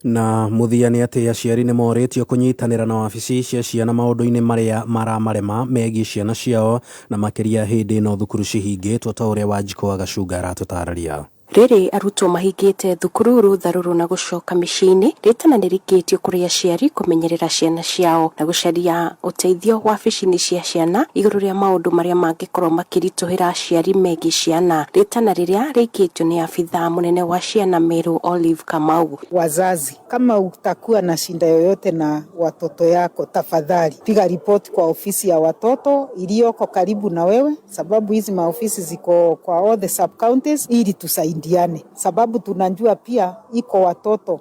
Na muthia nĩ atĩ aciari nĩ moretio kũnyitanĩra na wabici cia ciana maũndũ-inĩ marĩa maramarema megiĩ ciana ciao na makĩria hĩndĩ ĩno thukuru cihingĩtwo ta ũrĩa Wanjikũ wa Gacuga aratũtarĩria. Rĩrĩ arutwo mahingĩte thukuru rutha rũrũ na gũcoka mĩciĩ-inĩ rĩtana nĩrĩkĩtio kũrĩ aciari kũmenyerera ciana ciao na gũcaria ũteithio wabici-inĩ cia ciana igũrũ rĩa maũndũ marĩa mangĩkorwo makĩritũhĩra aciari megiĩ ciana. Rĩtana rĩrĩa rĩkĩtio nĩ abithaa mũnene wa ciana Meru Olive Kamau. Wazazi, kama utakuwa na shinda yoyote na watoto yako, tafadhali piga ripoti kwa ofisi ya watoto iliyoko karibu na wewe, sababu hizi maofisi ziko kwa all the sub counties, ili tusaidiane. Sababu tunajua pia iko watoto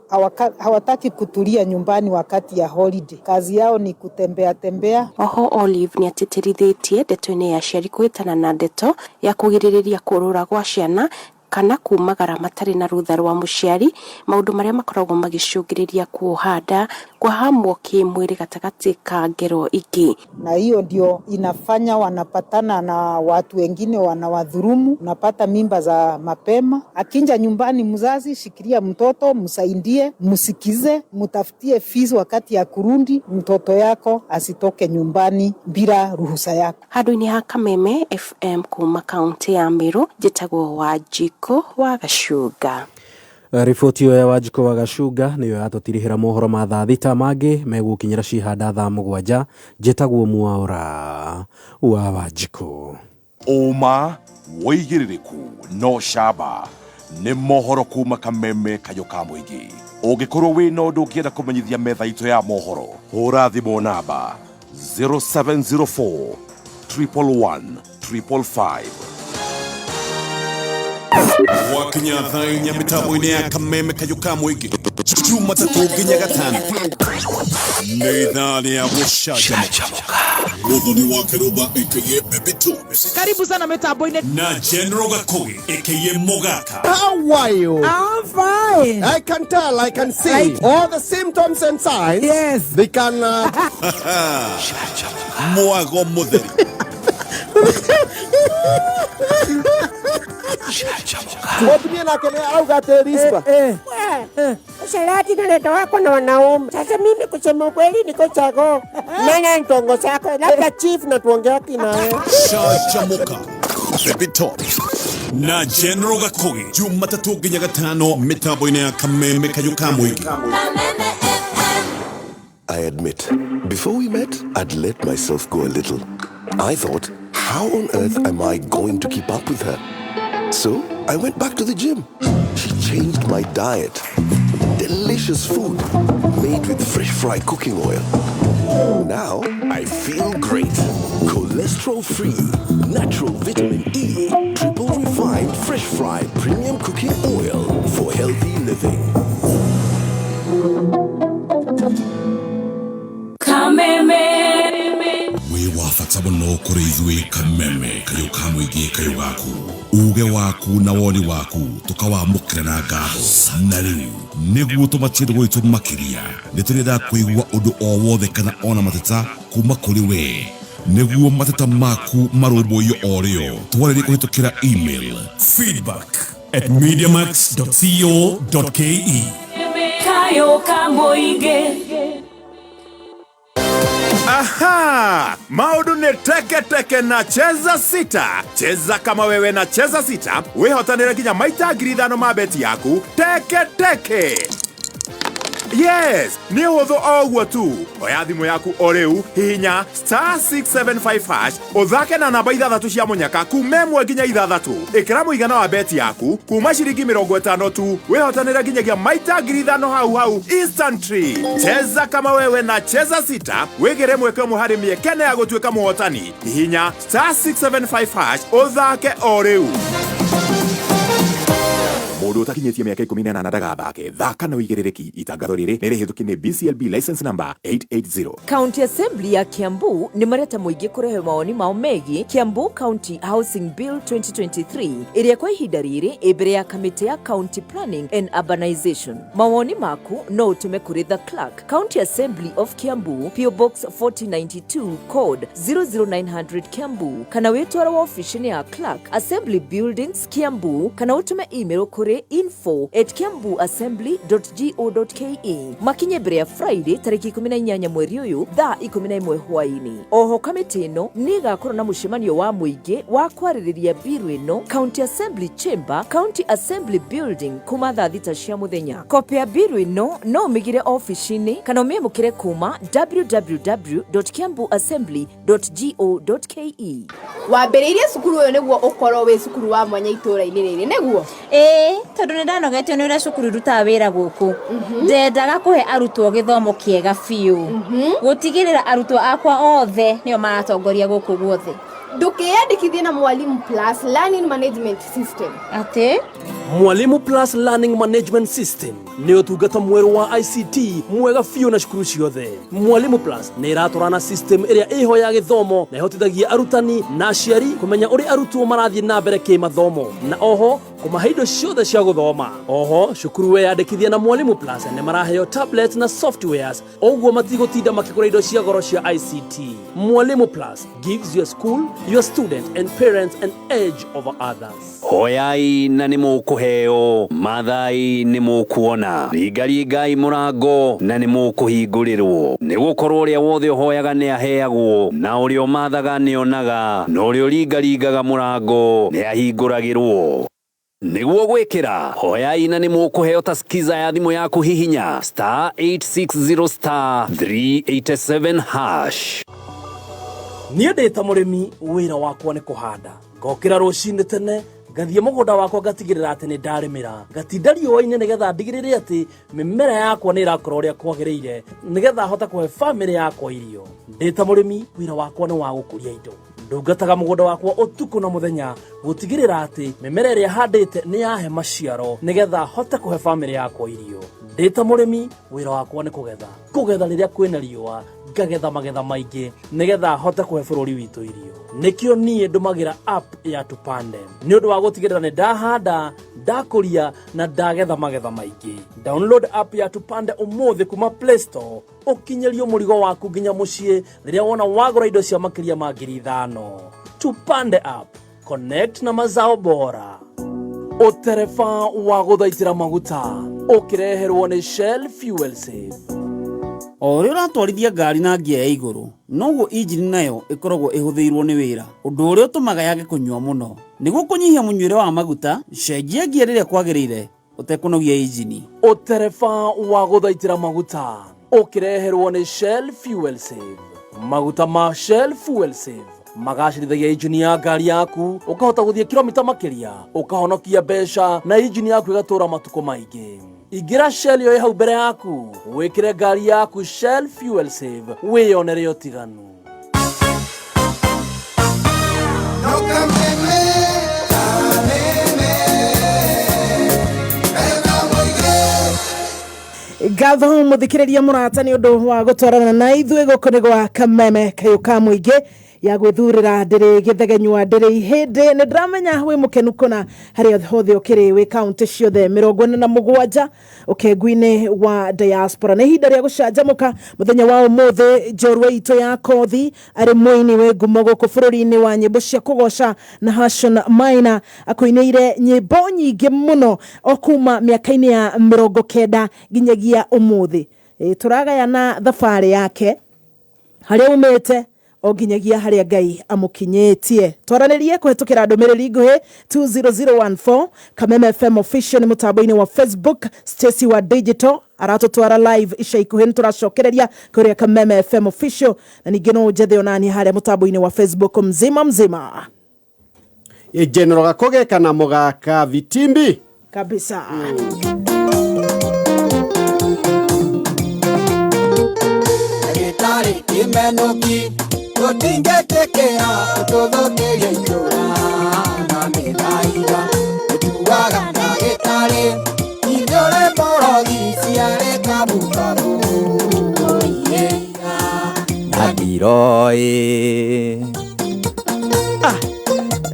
hawataki kutulia nyumbani wakati ya holiday. Kazi yao ni kutembea tembea. Oho Olive ni atĩtĩrithĩtie ndeto-inĩ ya aciari kwĩtana na ndeto ya kũgirĩrĩria kũrũra gwa ciana kana kumagara matarĩ na rutha rwa mũciari, maũndũ marĩa makoragwo magĩcũngĩrĩria kuohanda kwahamwo kĩmwĩrĩ gatagatĩ ka ngero ingĩ. Na hiyo ndio inafanya wanapatana na watu wengine wanawadhulumu, unapata mimba za mapema. Akinja nyumbani, mzazi shikilia mtoto, msaidie, msikize, mtafutie fees wakati ya kurundi, mtoto yako asitoke nyumbani bila ruhusa yako. Handũ-inĩ ha Kameme FM kuma kaunti ya Meru, njĩtagwo Wanjikũ wa Gacuga. Riboti ya Wanjikũ wa Gacuga nĩyo yatũtirihĩra mohoro ma thaa thita mangĩ megũkinyĩra cihanda thaa 7. Njĩtagwo Mwaũra wa Wanjikũ. Uma wĩigĩrĩrĩku no camba nĩ mohoro kuma Kameme kayũ ka mũingĩ. Ũngĩkorwo wĩna ũndũ ũngĩenda kũmenyithia metha itũ ya mohoro, hũra thimũ namba 0704 111 555. Wakinya thainya mitambo-inĩ ya Kameme kayũ ka mũingĩ Jumatatu nginya Gatano nĩ thaa rĩa gũcanjamũka. Mũthoni wa Kĩrũmba aka Baby Tops. Karibu sana mitambo-inĩ na General Gakogi aka Mogaka. How are you? I'm fine. I can tell, I can see all the symptoms and signs. Yes. They can Mwago mũtheri. Watumia na kene auga terispa. Salati na leta wako na wanaume. Sasa mimi kusema ukweli niko chago. Nanya ntongo chako. Labda chief na tuongea kinae. Chachamuka. Baby Tops. Na General Gakogi. Jumatatu nginya Gatano mitambo-inĩ ya Kameme kayũ ka mũingĩ. I admit, before we met, I'd let myself go a little. I thought, how on earth am I going to keep up with her? So, I went back to the gym. She changed my diet. Delicious food, made with fresh fried cooking oil. Now, I feel great. Cholesterol-free, natural vitamin E, triple refined fresh fried premium cooking oil for healthy living. We wafata mũno kũrĩ ithuĩ Kameme kayũ ka mũingĩ kayũ gaku. Uge waku na woni waku tũkawamũkĩra na ngatho. Na rĩu nĩguo tũmatirĩ gwitũ makĩria nĩtũrenda kũigua ũndũ o wothe kana ona mateta kuma kũrĩ we. Nĩguo mateta maku marũmbũiyo o rĩo twarĩrie kũhĩtũkĩra email feedback@mediamax.co.ke. Kayũ ka mũingĩ. Aha! Maudu ni teke na cheza sita. Cheza kama wewe na cheza sita. Wehotanira nginya maita ngiri 5 mabeti yaku. Teke. Yes, ni hotho ogwo tu. Oya thimu yaku oreu hihinya *675# uthake na namba 6 cia munyaka kuma 1 nginya 6. Ikira muigana wa beti yaku kuma ciringi 50 tu. Wehotanira nginyagia maita ngiri 5 hau instantly. Cheza kama wewe na cheza sita. Wigire mweke muhari miekene ya gutuika muhotani. Hihinya *675# uthake oreu. Mundu utakinyitie miaka 18 ndagathake. Thaka na uigĩrĩrĩki. Itangatho rĩrĩ nĩ rĩhĩtũkie nĩ BCLB license number 880. County Assembly ya Kiambu nĩ mareta mũingĩ kũrehe mawoni mao megiĩ Kiambu County Housing Bill 2023 ĩrĩa kwa ihinda rĩrĩ ĩmbere ya kamĩtĩ ya County Planning and Urbanization. Mawoni maku no ũtũme kũrĩ the clerk, County Assembly of Kiambu, PO Box 4092 code 00900 Kiambu, kana wĩtware wabici-inĩ ya clerk, Assembly Buildings Kiambu, kana ũtũme email kũrĩ info@kiambuassembly.go.ke. Makinye mbere ya Friday tariki 18 mweri uyu thaa 11 hwaini. Oho kamĩtĩ ĩno nĩ ĩgakorwo na mũcemanio wa mũingĩ wa kwarĩrĩria biru ĩno County Assembly Chamber, County Assembly Building kuma thaa 6 cia mũthenya. Kopi ya biru ĩno no ũmĩgĩre ofici-inĩ kana ũmĩamũkĩre kuma www.kiambuassembly.go.ke. Wambĩrĩirie cukuru ũyũ nĩguo ũkorwo wĩ cukuru wa mwanya itũra-inĩ rĩrĩ nĩguo? Tondu nĩ ndanogetio nĩ ũrĩa cukuru irutaga wĩra gũkũ. Ndendaga kũhe arutwo gĩthomo kĩega biũ. Gũtigĩrĩra arutwo akwa othe nĩo maratongoria gũkũ guothe. Ndũkĩyandĩkithie na Mwalimu Plus Learning Management System. Atĩ? Mwalimu Plus Learning Management System nĩ ũtungata mwerũ wa ICT mwega biũ na cukuru ciothe. Mwalimu Plus nĩ ĩratwarana system ĩrĩa ĩho ya gĩthomo na ĩhotithagia arutani na aciari kũmenya ũrĩa arutwo marathiĩ na mbere kĩmathomo na oho kũmahe indo ciothe cia gũthoma. Oho cukuru weyandĩkithia na Mwalimu Plus nĩ maraheo tablets na softwares, ũguo matigũtinda makĩgũra indo cia goro cia ICT. Mwalimu Plus gives your school, your student and parents an edge over others. Hoyai na nĩ mũkũheo, mathai nĩ mũkuona, ringaringai mũrango na nĩ mũkũhingũrĩrwo. Nĩ gũkorwo ũrĩa wothe ũhoyaga nĩ aheagwo, na ũrĩa ũmathaga nĩ onaga, na ũrĩa ũringaringaga mũrango nĩ ahingũragĩrwo. Nĩguo gwĩkĩra, hoyai na nĩ mũkũheo ta skiza ya thimũ yaku hihinya *860*387#. Niĩ ndĩ ta mũrĩmi wĩra wakwa nĩ kũhanda. Ngokĩra rũcinĩ tene ngathiĩ mũgũnda wakwa ngatigĩrĩra atĩ nĩ ndarĩmĩra, ngatinda riũa-inĩ nĩgetha ndigĩrĩre atĩ mĩmera yakwa nĩ ĩrakũra ũrĩa kwagĩrĩire nĩgetha hota kũhe bamĩrĩ yakwa irio. Ndĩ ta mũrĩmi wĩra wakwa nĩ wa gũkũria indo. Ndungataga mũgũnda wakwa ũtukũ na mũthenya gũtigĩrĩra atĩ mĩmera ĩrĩa handĩte nĩ yahe maciaro nĩgetha hote kũhe bamĩrĩ yakwa irio. Ndĩ ta mũrĩmi wĩra wakwa nĩ kũgetha rĩrĩa kwĩna riũa, ngagetha magetha maingĩ nĩgetha hote kũhe bũrũri witũ irio. Nĩkĩo niĩ ndũmagĩra app ya Tupande nĩ ũndũ wa gũtigĩrĩra nĩ ndahanda, ndakũria na ndagetha magetha maingĩ. Download app ya Tupande ũmũthĩ kuma Play Store, ũkinyĩrio mũrigo waku nginya mũciĩ rĩrĩa wona wagũra indo cia makĩria ma 5,000. Tupande app, connect na mazao bora. Ũtereba wa gũthaitĩra maguta ũkĩreherwo nĩ Shell Fuel Save. O ũrĩa ũratwarithia ngari na ngia ya igũrũ, noguo injini nayo ĩkoragwo ĩhũthĩirwo nĩ wĩra, ũndũ ũrĩa ũtũmaga yage kũnyua mũno. Nĩguo kũnyihia mũnyuĩre wa maguta, cenjia ngia rĩrĩa kwagĩrĩire ũtekũnogia injini. Ũtereba wa gũthaitĩra maguta ũkĩreherwo nĩ Shell Fuel Save. Maguta ma Shell Fuel Save magacĩrithagia injini ya ngari yaku, ũkahota gũthiĩ kilomita makĩria, ũkahonokia mbeca na injini yaku ĩgatũra matukũ maingĩ. Ingĩra Shell yo hau mbere yaku, wĩkĩre ngari yaku Shell Fuel Save, wĩyonere ũtiganu. Gatho muthikiriria murata ni undu wa gutwarana na ithuĩ gũkũ nĩ gwa kameme kayo ka mũingĩ ya gwĩthurĩra ndĩrĩ gĩthegenywa ndĩrĩ ihĩndĩ. Nĩ ndĩramenya wĩ mũkenu kũna harĩa hothe ũkĩrĩ wĩ kaunti ciothe 47 ũkengu-inĩ wa diaspora. Nĩ ihinda rĩa gũcanjamũka mũthenya wa ũmũthĩ. Njorua iitu ya Kothi arĩ mũini wĩ ngumo gũkũ bũrũri-inĩ wa nyĩmbo cia kũgoca Nahashon Maina akũinĩire nyĩmbo nyingĩ mũno o kuma mĩaka-inĩ ya 90 nginyagia ũmũthĩ. Tũragayana thabarĩ yake haria umete o nginyagia haria Ngai amukinyitie. Twaranirie kuhetukira ndumiriri nguhi 20014 Kameme FM official ni mutambo-ini wa Facebook. Stacy wa digital aratutwara live ica ikuhi nituracokereria kuria Kameme FM official na ningi no njethe onani haria mutambo-ini wa Facebook mzima. General Gakoge kana mugaka vitimbi kabisa. Gitari kimenoki tutingetekea tuthukirie njura na mithaira tuwaga na gitari ithore morogi ciare kamukamu na diroi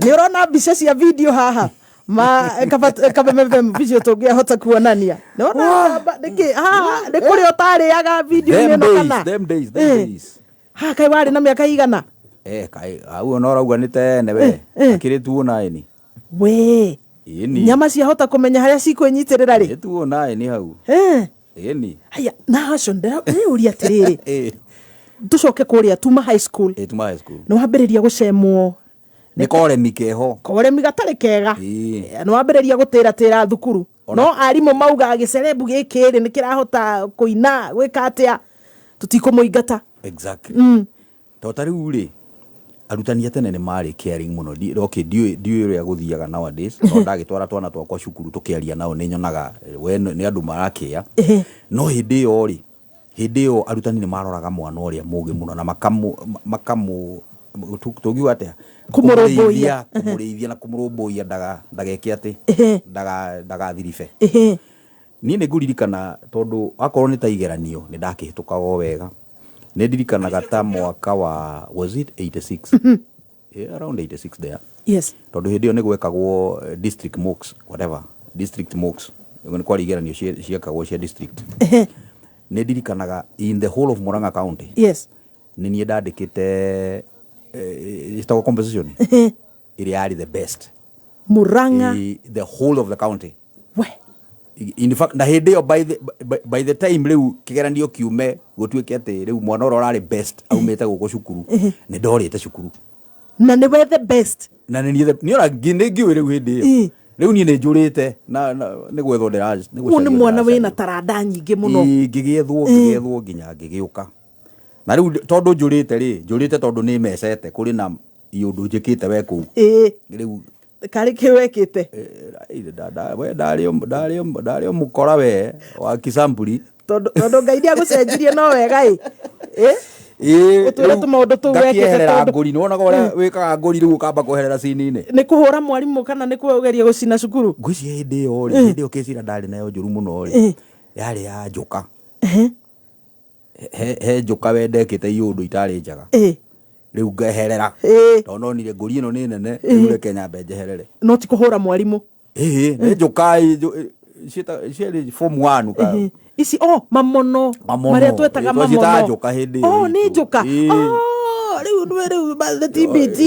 ni urona mbica cia video haha ma Kameme video tungehota kuonania no ndiki ni kuri utariaga video ni no kana them days ha kai wari na miaka igana kai au no rauga ni tene we akiri tuona ini we nyama cia hota kumenya haria cikwenyitirira ri tuona ini hau ini haya Nahashon ni uri atiriri tucoke kuria Tuma high school no wambiriria gucemwo ni koremi keho koremi gatari kega no wambiriria gutira thukuru no arimu mauga agicerebu gikiri ni kirahota kuina gwika atia tutikomuingata exactly totari uri arutani atene ni mari caring muno diu ria guthiaga nowadays no ndagitwara twana twakwa cukuru tukiaria nao ni nyonaga we ni andu marakia no hindi yo arutani ni maroraga mwana uria mugi muno na makamu tugiwa atia kumurumbuia na kumurumbuia ndageke ati ndagathirife ni nguririkana tondu akorwo ni taigeranio ni ndakihitukaga wega ni ndirikanaga ta mwaka wa was it 86 around 86 there yes tondu hindi yo ni gwekagwo district mocks whatever district mocks ni kwa igeranio ciekagwo cia district ni ndirikanaga in the whole of Murang'a county yes ni nie ndandikite ista composition ili ari the best Murang'a the whole of the county we in fact na hindi yo by the time riu kigeranio kiume gutuike ati riu mwana ora ari best aumete guko cukuru ni ndorite cukuru na ni we the best na ni ora ngine ngiwe riu hindi riu ni njurite na ni gwetho ndiraje ni mwana wina taranda nyingi muno ngigethwo nginya ngigiuka na riu tondu njurite tondu ni mecete kuri na iundu njikite we ku riu kari kiwekite dario mukora we wa kisamburi tondu Ngai dia gucenjirie no wega utwira tumaundu tu wekite tondu nguri no ona gore wikaga nguri riu ukamba kuherera cini-ini ni kuhura mwarimu kana ni kugeria gucina cukuru ngwici hindi yo kecira ndari nayo njuru muno yari ya njuka he njuka wendekite iundu itari njaga riu ngeherera tondu onire nguri ino ni nene riu reke nyambe njeherere no ti kuhura mwarimu ni njuka ciari form 1 ka ici mamono maria twetaga mamono ni njuka riu the TBT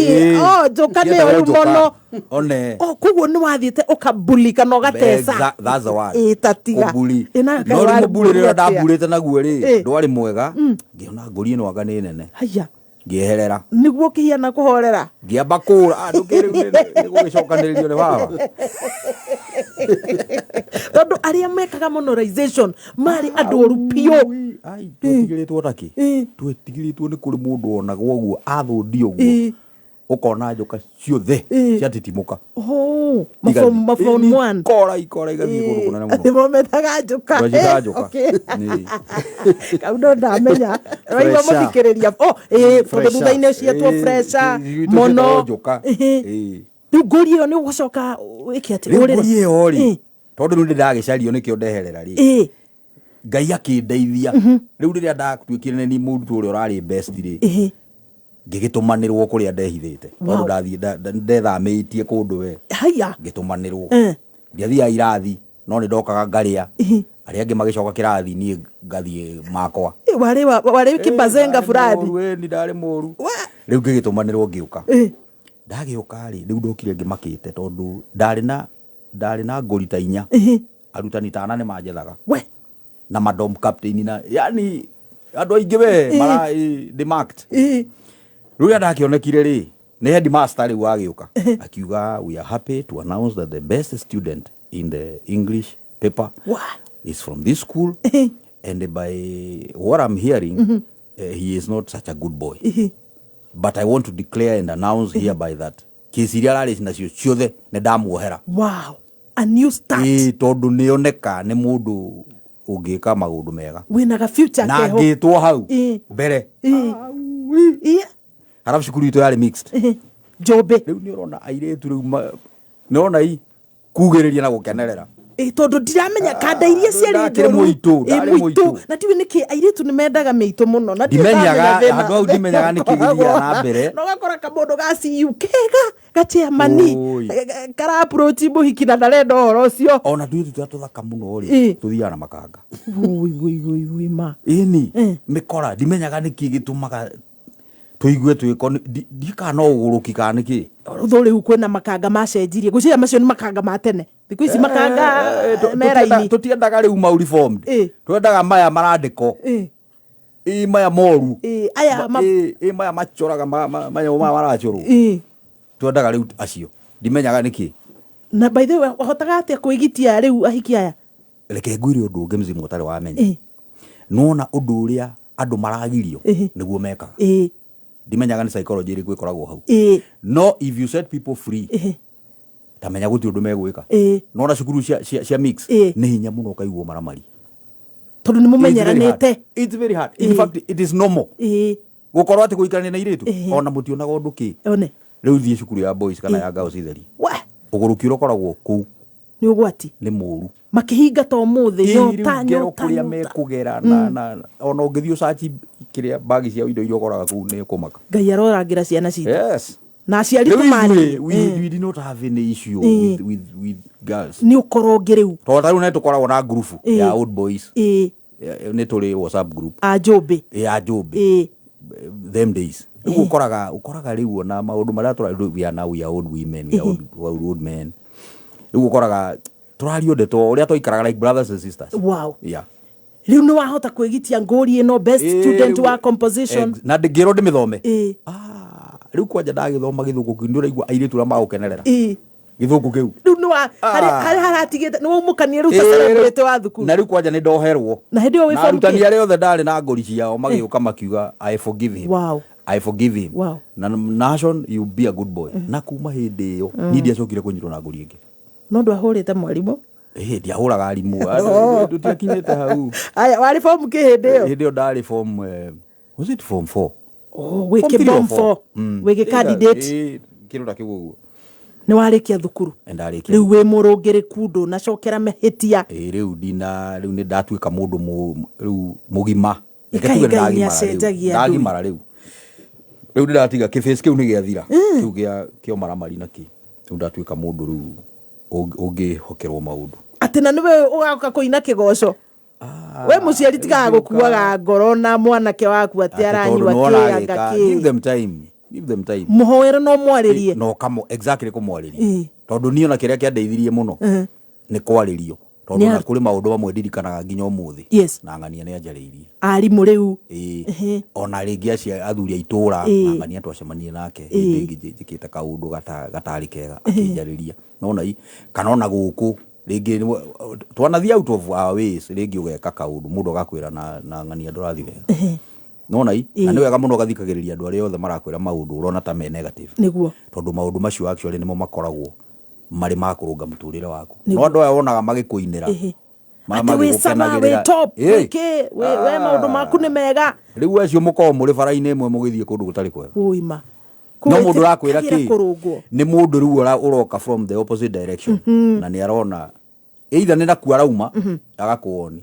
njuka ni uri mono one kuguo ni wathiite ukabulika no gatesa that's the one tatiga no mubuli ri ndabulite naguo ri ndwari mwega ngiona nguri ino aga ni nene haya ngeherera niguo kihiana kuhorera ngiamba kura ndukiri ni gugicokaniririo ni baba tondu aria mekaga monorization mari andu oru pio twetigiritwo taki twetigiritwo ni kuri mundu onagwo uguo athundio uguo ukona njuka ciothe ciatitimuka mafon one ikora igathie kundu kunene muno ndimo metaga njuka kaundo ndamenya raiwa muthikiriria tondu thutha-ini cietwo fresha mono njuka riu nguri iyo ni ugucoka wiki ati nguri iyo ri tondu riu ndagicario nikio ndeherera ri Ngai akindeithia riu riria ndatuikire ni mundu uria urari best ri ngigitumanirwo kuria ndehithite tondu ndathie ndethamitie kundu we haya ngitumanirwo ndiathia irathi no ni ndokaga ngaria aria angi magicoka kirathi ni ngathie makwa wari kibazenga fulani we ni ndari moru riu ngigitumanirwo ngiuka ndagiuka ri riu ndokire ngimakite tondu ndari na nguri ta 4 arutani 5 ni manjethaga we na madom captain na yani andu aingi we mara demarked ruya ndakionekire ri ni headmaster riu agiuka akiuga we are happy to announce that the best student in the English paper is from this school and by what I'm hearing he is not such a good boy but I want to declare and announce hereby that kisiria rari nacio ciothe ne ndamuohera. Wow, a new start. Tondu nioneka ni mundu ungika maundu mega wina ga future keho na ngitwo hau mbere harafu cukuru itu yari mixed Njobe riu ni urona airetu riu nona i kugiriria na gukenerera tondu ndiramenya kanda iria ciari ndari muitu na tiwe niki airetu ni mendaga meitu muno na ndimenyaga andu au ndimenyaga nikigiria na mbere no gakora kamundu gaci ukega gachiamani kara approach muhiki na ndarenda horo ucio ona tuitu tuthaka muno ri tuthiana na makanga ui ma ini mikora ndimenyaga niki gitumaga tuigue twiko ndika no uguruki kana niki thuri kwena makanga macenjirie gucia macio ni makanga ma tene thiku ici makanga mera-ini tutiendaga riu mau reformed twendaga maya marandiko maya moru aya maya machoraga maya marachorwo twendaga riu acio ndimenyaga niki na by the way wahotaga atia kuigitia riu ahiki aya reke ngwire undu ungi mzimu utari wamenya nona undu uria andu maragirio niguo mekaga ndimenyaga ni psychology iri gwikoragwo hau no if you set people free tamenya guti undu megwika no na cukuru cia mix ni hinya muno kaiguo maramari tondu ni mumenyeranite it's very hard in fact it is normal gukorwo ati guikarania na iritu ona mutionaga undu ki riu thie cukuru ya boys kana ya girls itheri uguruki urokoragwo ku ni ugwati ni muru makihinga to muthi nyota kuria mekugera na ona ungithio sachi kiria bagi cia indo irokoraga ku ni kumaka ngai arorangira ciana citu yes na ciari kumari we did not have any issue with girls ni ukoro ngiriu to taru na tukoragwo na group ya old boys ni turi WhatsApp group ajobe them days ukoraga riu na maundu maria we are now we are old women we are old men ukoraga turario ndeto uria toikaraga like brothers and sisters riu ni wahota kwigitia nguri ino best student wa composition na ndingiro ndimithome riu kwanja ndagithoma githungu kindu raigua airetu ra magukenerera githungu kiu riu ni wa hari haratigite ni umukanie riu celebrate wa thukuru na riu kwanja ni ndoherwo na hindi o wifa rutani aria othe ndari na ngori ciao magiuka makiuga I forgive him I forgive him na Nahashon you be a good boy na kuma hindi iyo ni ndiacokire kunyitwo na ngori ingi no ndwahurite mwarimu ndiahuraga arimu tutiakinyite hau aya wari form ki hindi iyo hindi iyo ndari form was it form 4 wiki form 4 wiki candidate kiruda kiu ni warikia thukuru riu wi murungiriku ndu na cokera mehitia riu ni ndatuika mundu riu mugima ndagimara riu ndatiga kiface kiu ni giathira kiu kio maramari naki riu ndatuika mundu riu ungihokerwo maundu ati na niwe ugaka kuina kigoco we muciari tigaga gukuaga ngoro na mwanake waku ati aranyua kianga ki give them time muhoero no mwaririe no kamo exactly kumwaririe tondu niyo na kiria kiandeithirie muno ni kwaririo tondu na kuri maundu amwe ndirikanaga nginya umuthi na ngania ni anjariirie arimu riu ona ringi acia athuri aitura na ngania twacemanie nake ringi njikite kaundu gatari kega akinjariria nona i kana ona guku ringi twanathia out of our ways ringi ugeka kaundu mundu gakwira na ngania ndurathi wega nona i na ni wega muno gathikagiriria andu aria othe marakwira maundu urona ta me negative niguo tondu maundu macio actually nimo makoragwo mari makurunga muturire waku no andu aya wonaga magikuinira we top we maundu maku ni mega riu acio muko muri bara-ini imwe mugithie kundu gutari kwega uima no mundu rakwira ki ni mundu riu uroka from the opposite direction na ni arona either ni naku arauma agakuoni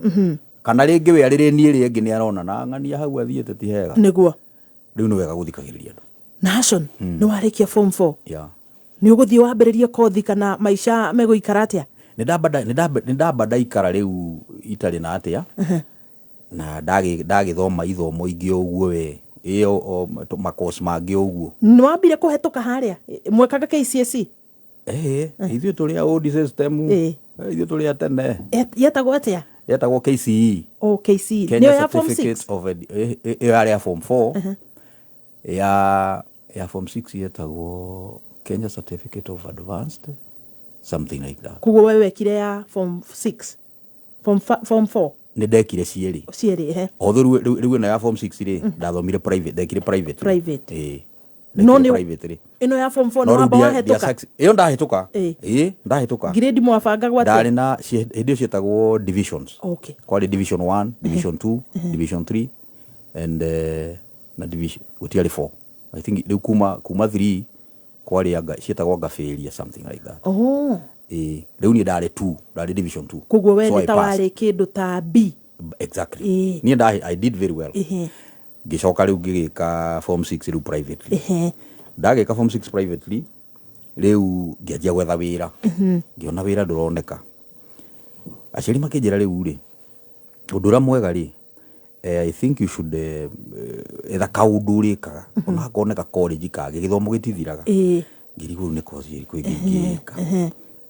kana ringi we arire nie ringi ni arona na ngania hau athiete ti hega niguo riu ni wega guthikagiriria andu Nahashon ni warikia form 4 ni uguthie wambiririe kothi kana maisha meguikara atia ni ndamba ndaikara riu itari na atia na ndagithoma ithomo ingi uguo we iyo makosi mangi uguo ni wambire kuhetuka haria mwekaga KCSE ithuĩ tũrĩ old system ithuĩ tũrĩ atene yetagwo atia yetagwo KCE. Oh, KCE. Kenya Certificate of area form 4. Ya form 6 yetagwo Kenya Certificate of Advanced, something like that. Kugo wewe kire ya form 6. Form 4. Nä ndekire cierä although rä u na ya form 6 rä ndathomire private, ndekire private no nä ä ya form 4 nä wamba wahätåka ä yo ndahätåka ndahätåka grade mwabanga gwate ndarä na hä ndä ä ciätagwo divisions. Okay. Kwarä division 1 division 2 division 3 and na division gutiarä 4 I think rä u kuma 3 kwarä ciätagwo ngabäria something like that. Rä u niä ndarä 2 ndarä division 2 koguo we nä ta warä kä ndå ta B. Exactly. Niä I did very well. Ngĩcoka rĩu ngĩgĩka form 6 rĩu privately. Ndagĩka form 6 privately rĩu ngĩanjia gwetha wĩra. Ngĩona wĩra ndũroneka. Aciari makĩnjĩra rĩu rĩ ũndũ ũrĩa mwega rĩ I think you should etha kaũndũ ũrĩkaga ona koneka college kage gĩthomo gĩtithiraga. Ngĩrigwo nĩ course ĩrĩkũ ingĩka.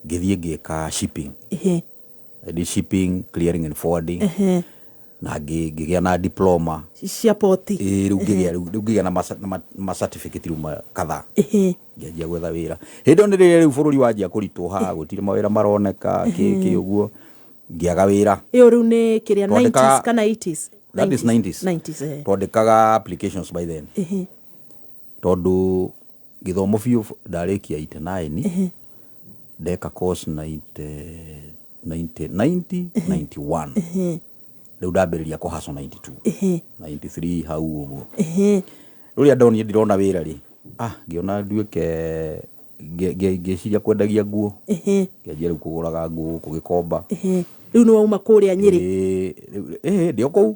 Ngĩthiĩ ngĩka shipping. I did shipping, clearing and forwarding. Na ngĩgĩa na diploma cia poti. Rĩu ngĩgĩa na certificate rĩu kadhaa. Ngĩanjia gwetha wĩra. Hĩndĩ ĩyo nĩ rĩrĩa rĩu bũrũri wanjia kũritũha gũtirĩ mawĩra maroneka kĩ ũguo ngĩaga wĩra. Ĩyo rĩu nĩ kĩrĩa 90s kana 80s? That is 90s. Twandĩkaga applications by then. Tondũ gĩthomo biũ ndarĩkia 89 ndeka course 91. Rĩu ndambĩrĩria kũhaco 92 93 hau ũguo. Rĩrĩa ndonire ndirona wĩra rĩ ngĩona nduĩke ngĩciria kwendagia nguo. Ngĩanjia rĩu kũgũraga nguo kũgĩkomba. Rĩu nĩ wauma kũrĩa Nyĩrĩ? Ndĩ o kũu.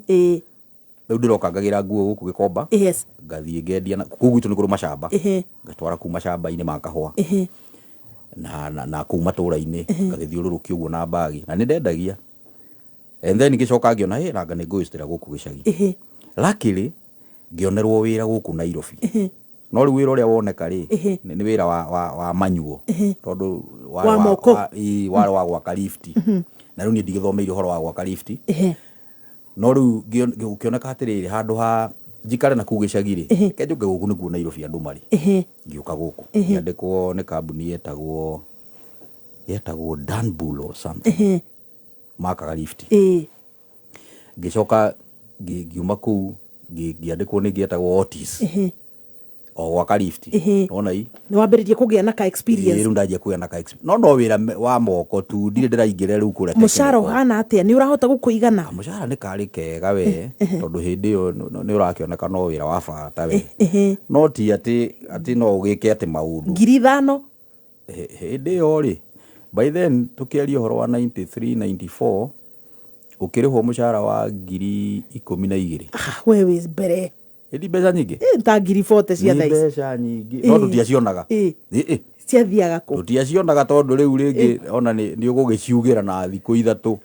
Rĩu ndĩroka ngagĩra nguo gũkũ Gĩkomba. Ngathiĩ ngendia kũu gwitũ nĩ kũrĩ macamba. Ngatwara kũu macamba-inĩ ma kahũa na kũu matũũra-inĩ ngagĩthiũrũrũkia ũguo na mbagi na nĩ ndendagia. And then ngĩcoka ngĩona nanga nĩ ngũĩcitĩra gũkũ gĩcagi. Luckily ngĩonerwo wĩra gũkũ Nairobi. No rĩu wĩra ũrĩa woneka rĩ nĩ wĩra wa manual tondũ warĩ wa gwaka lift. Na rĩu niĩ ndigĩthomeire ũhoro wa gwaka lift. No rĩu gũkĩoneka atĩrĩrĩ handũ ha njikare na kũu gĩcagi rĩ reke njũke gũkũ nĩguo Nairobi andũ marĩ. Ngĩũka gũkũ ngĩandĩkwo nĩ kambuni yetagwo Danbull or something. Makaga lift. Ngĩcoka ngiuma kũu ngĩandĩkwo nĩ ngĩetagwo Otis. O gwaka lift. Ona nĩ wambĩrĩrie kũgĩa na ka experience. Rĩu ndanjia kũgĩa na ka experience. No wĩra wa moko tu ndirĩ ndĩraingĩra rĩu kũrĩa. Mũcara ũhana atĩa? Nĩ ũrahota gũkũigana? Mũcara nĩ karĩ kega we tondũ hĩndĩ ĩyo nĩ ũrakĩoneka no wĩra wa bata we. No ti atĩ no ũgĩke atĩ maũndũ. 5,000? Hĩndĩ ĩyo rĩ by then tukĩaria ũhoro wa 93 94 ũkĩrĩhwo mũcara wa 12,000. We wĩ mbere. Ĩndĩ mbeca nyingĩ? Ta 40,000 cia thaa ici. Mbeca nyingĩ no tũtiacionaga. Ciathiaga kũ? Tũtiacionaga tondũ rĩu rĩngĩ ona nĩ ũgũgĩciugĩra na thikũ ithatũ.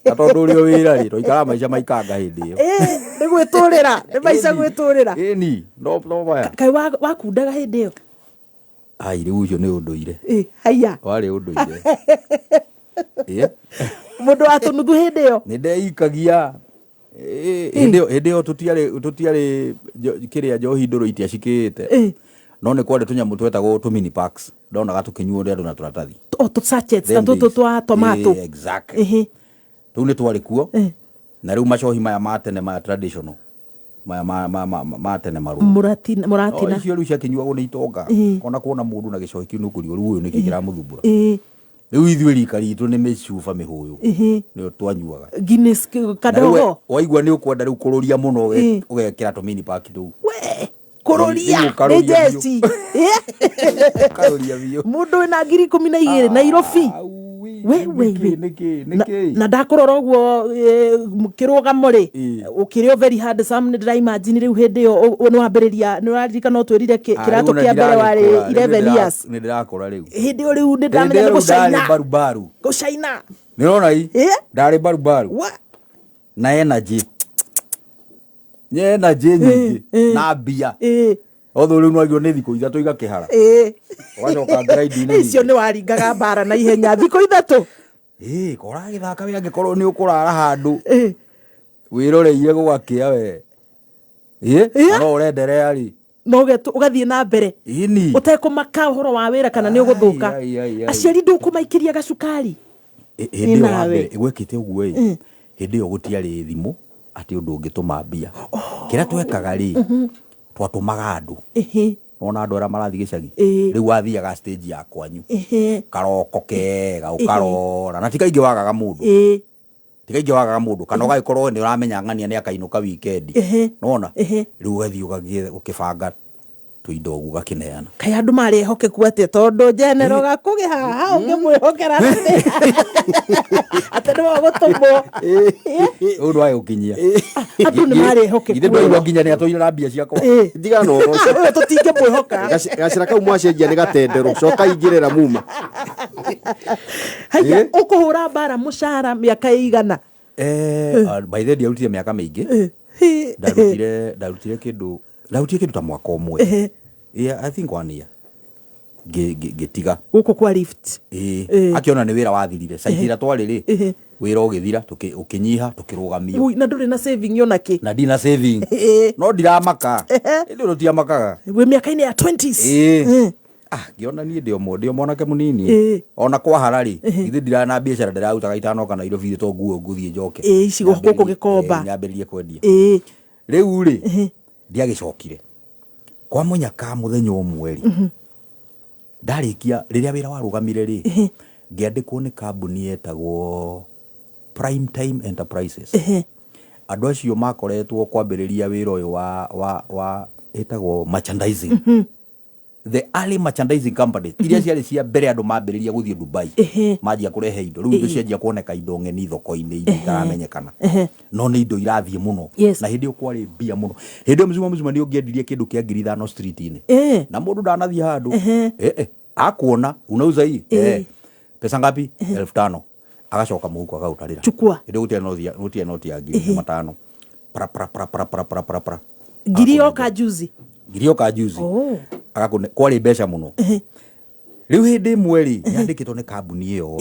Na tondũ ũrĩ wĩra rĩ twaikara maica maikanga hĩndĩ ĩyo. Nĩ gwĩtũrĩra, nĩ maica gwĩtũrĩra. Ĩni no baya. Kaĩ wakundaga hĩndĩ ĩyo? Rĩu ũcio nĩ ũndũire. Haya. Warĩ ũndũire. Mũndũ wa tũnuthu hĩndĩ ĩyo? Nĩ ndeikagia. Hĩndĩ ĩyo tũtiarĩ kĩrĩa njohi ndũrũ itiacikĩte. No nĩ kwarĩ tũnyamũ twetagwo tũmini packs. Ndonaga tũkĩnyuo nĩ andũ na tũratathi. Tũ-sachets na tũtũ twa tomato. Exactly. Rĩu nĩ twarĩ kuo. Na rĩu macohi maya ma tene ma traditional. Ma tene maru. Mũratina. Icio rĩu ciakĩnyuagwo nĩ itonga. Ona kuona mũndũ na gĩcohi kĩu nĩũkũrio rĩu ũyũ nĩkĩ kĩramũthumbũra. Rĩu ithuĩ rika ritũ nĩ mĩcuba mĩhũyũ. Nĩyo twanyuaga. Guinness kadogo. Waigua nĩ ũkwenda rĩu kũrũria mũno ũgekĩra tũmini pack tũu. We kũrũria nĩ jeci. Karũria biũ. Mũndũ wĩna 12,000 Nairobi. Na ndakũrora ũguo kĩrũgamo rĩ ũkĩrĩ very handsome nĩ ndĩraimagine rĩu hĩndĩ ĩyo nĩ wambĩrĩria nĩ ũraririkana ũtwĩrire kĩratũ kĩa mbere warĩ 11 years. Nĩ ndĩrakũra rĩu hĩndĩ ĩyo rĩu nĩ ndamenya gũcaina gũcaina nĩ ũrona ii ndarĩ barubaru na energy nyingĩ na mbia otho rĩu nwagio nĩ thikũ ithatũ igakĩhara wacoka grade-inĩ icio nĩ waringaga mbara na ihenya thikũ ithatũ kora githaka we angikorwo ni ukurara handu wiroreire gwakia we no urenderea ri no ugathie na mbere utekumaka uhoro wa wira kana ni uguthuka aciari ndukumaikiria gacukari hindi wa mbere igwekite uguo hindi yo gutiari thimu ati undu ungituma mbia kira twekaga ri twatumaga andu ona andu ara marathi gicagi riu wathiaga stage ya kwanyu karoko kega ukarora na tikaingi wagaga mundu tikaingi wagaga mundu kana ugagikorwo ni uramenya ng'ania ni akainuka weekend nona riu ugathi ukibanga tuindo guga kineana kai andu mari hoke kuate tondu general gakugi haha ungimwihokera ate no gutumwo undu ayo kinyia andu ni mari hoke ithe ndo nginya ni atoira mbia ciakwa ndiga no we tutinge mwihoka gacira kau mwacenjia ni gatendero coka ingirira muma haya ukuhura bara mushara miaka igana by the way miaka mingi ndarutire kindu ta mwaka umwe I think 1 year getiga guko kwa lift akiona ni wira wathirire saitira twari ri wira ugithira ukinyiha tukirugamio na nduri na saving yona ki na dina saving no ndiramaka ndio rutiamakaga we miaka-ini ya 20s ngiona ni ndio mwanake munini ona kwa harari ithe ndirana biashara ndirautaga itano kana iro video to nguo nguthie njoke icigo guko gikomba nyambiririe kwendia riu ri ndiagicokire kwa munyaka muthenya umwe ri ndarikia riria wira warugamire ri ngiandikwo ni kambuni yetagwo Prime Time Enterprises andu acio makoretwo kwambiriria wira uyu wa etagwo merchandising the early merchandising companies iria ciari cia mbere andu mambiriria guthie Dubai majia kurehe indo riu indo cianjia kuoneka indo ngeni thoko-ini itaramenyekana no ni indo irathie muno na hindi ukwari mbia muno hindi mzuma ni ungiendirie kindu kia 5,000 street-ini na mundu ndanathie handu akuona unauza hii pesa ngapi 5,000 agacoka muhuko agautarira chukua hindi gutia noti ya 5,000 pra girioka juzi agakune kwari mbeca muno riu hindi mweri yandikitwo ni kambuni iyo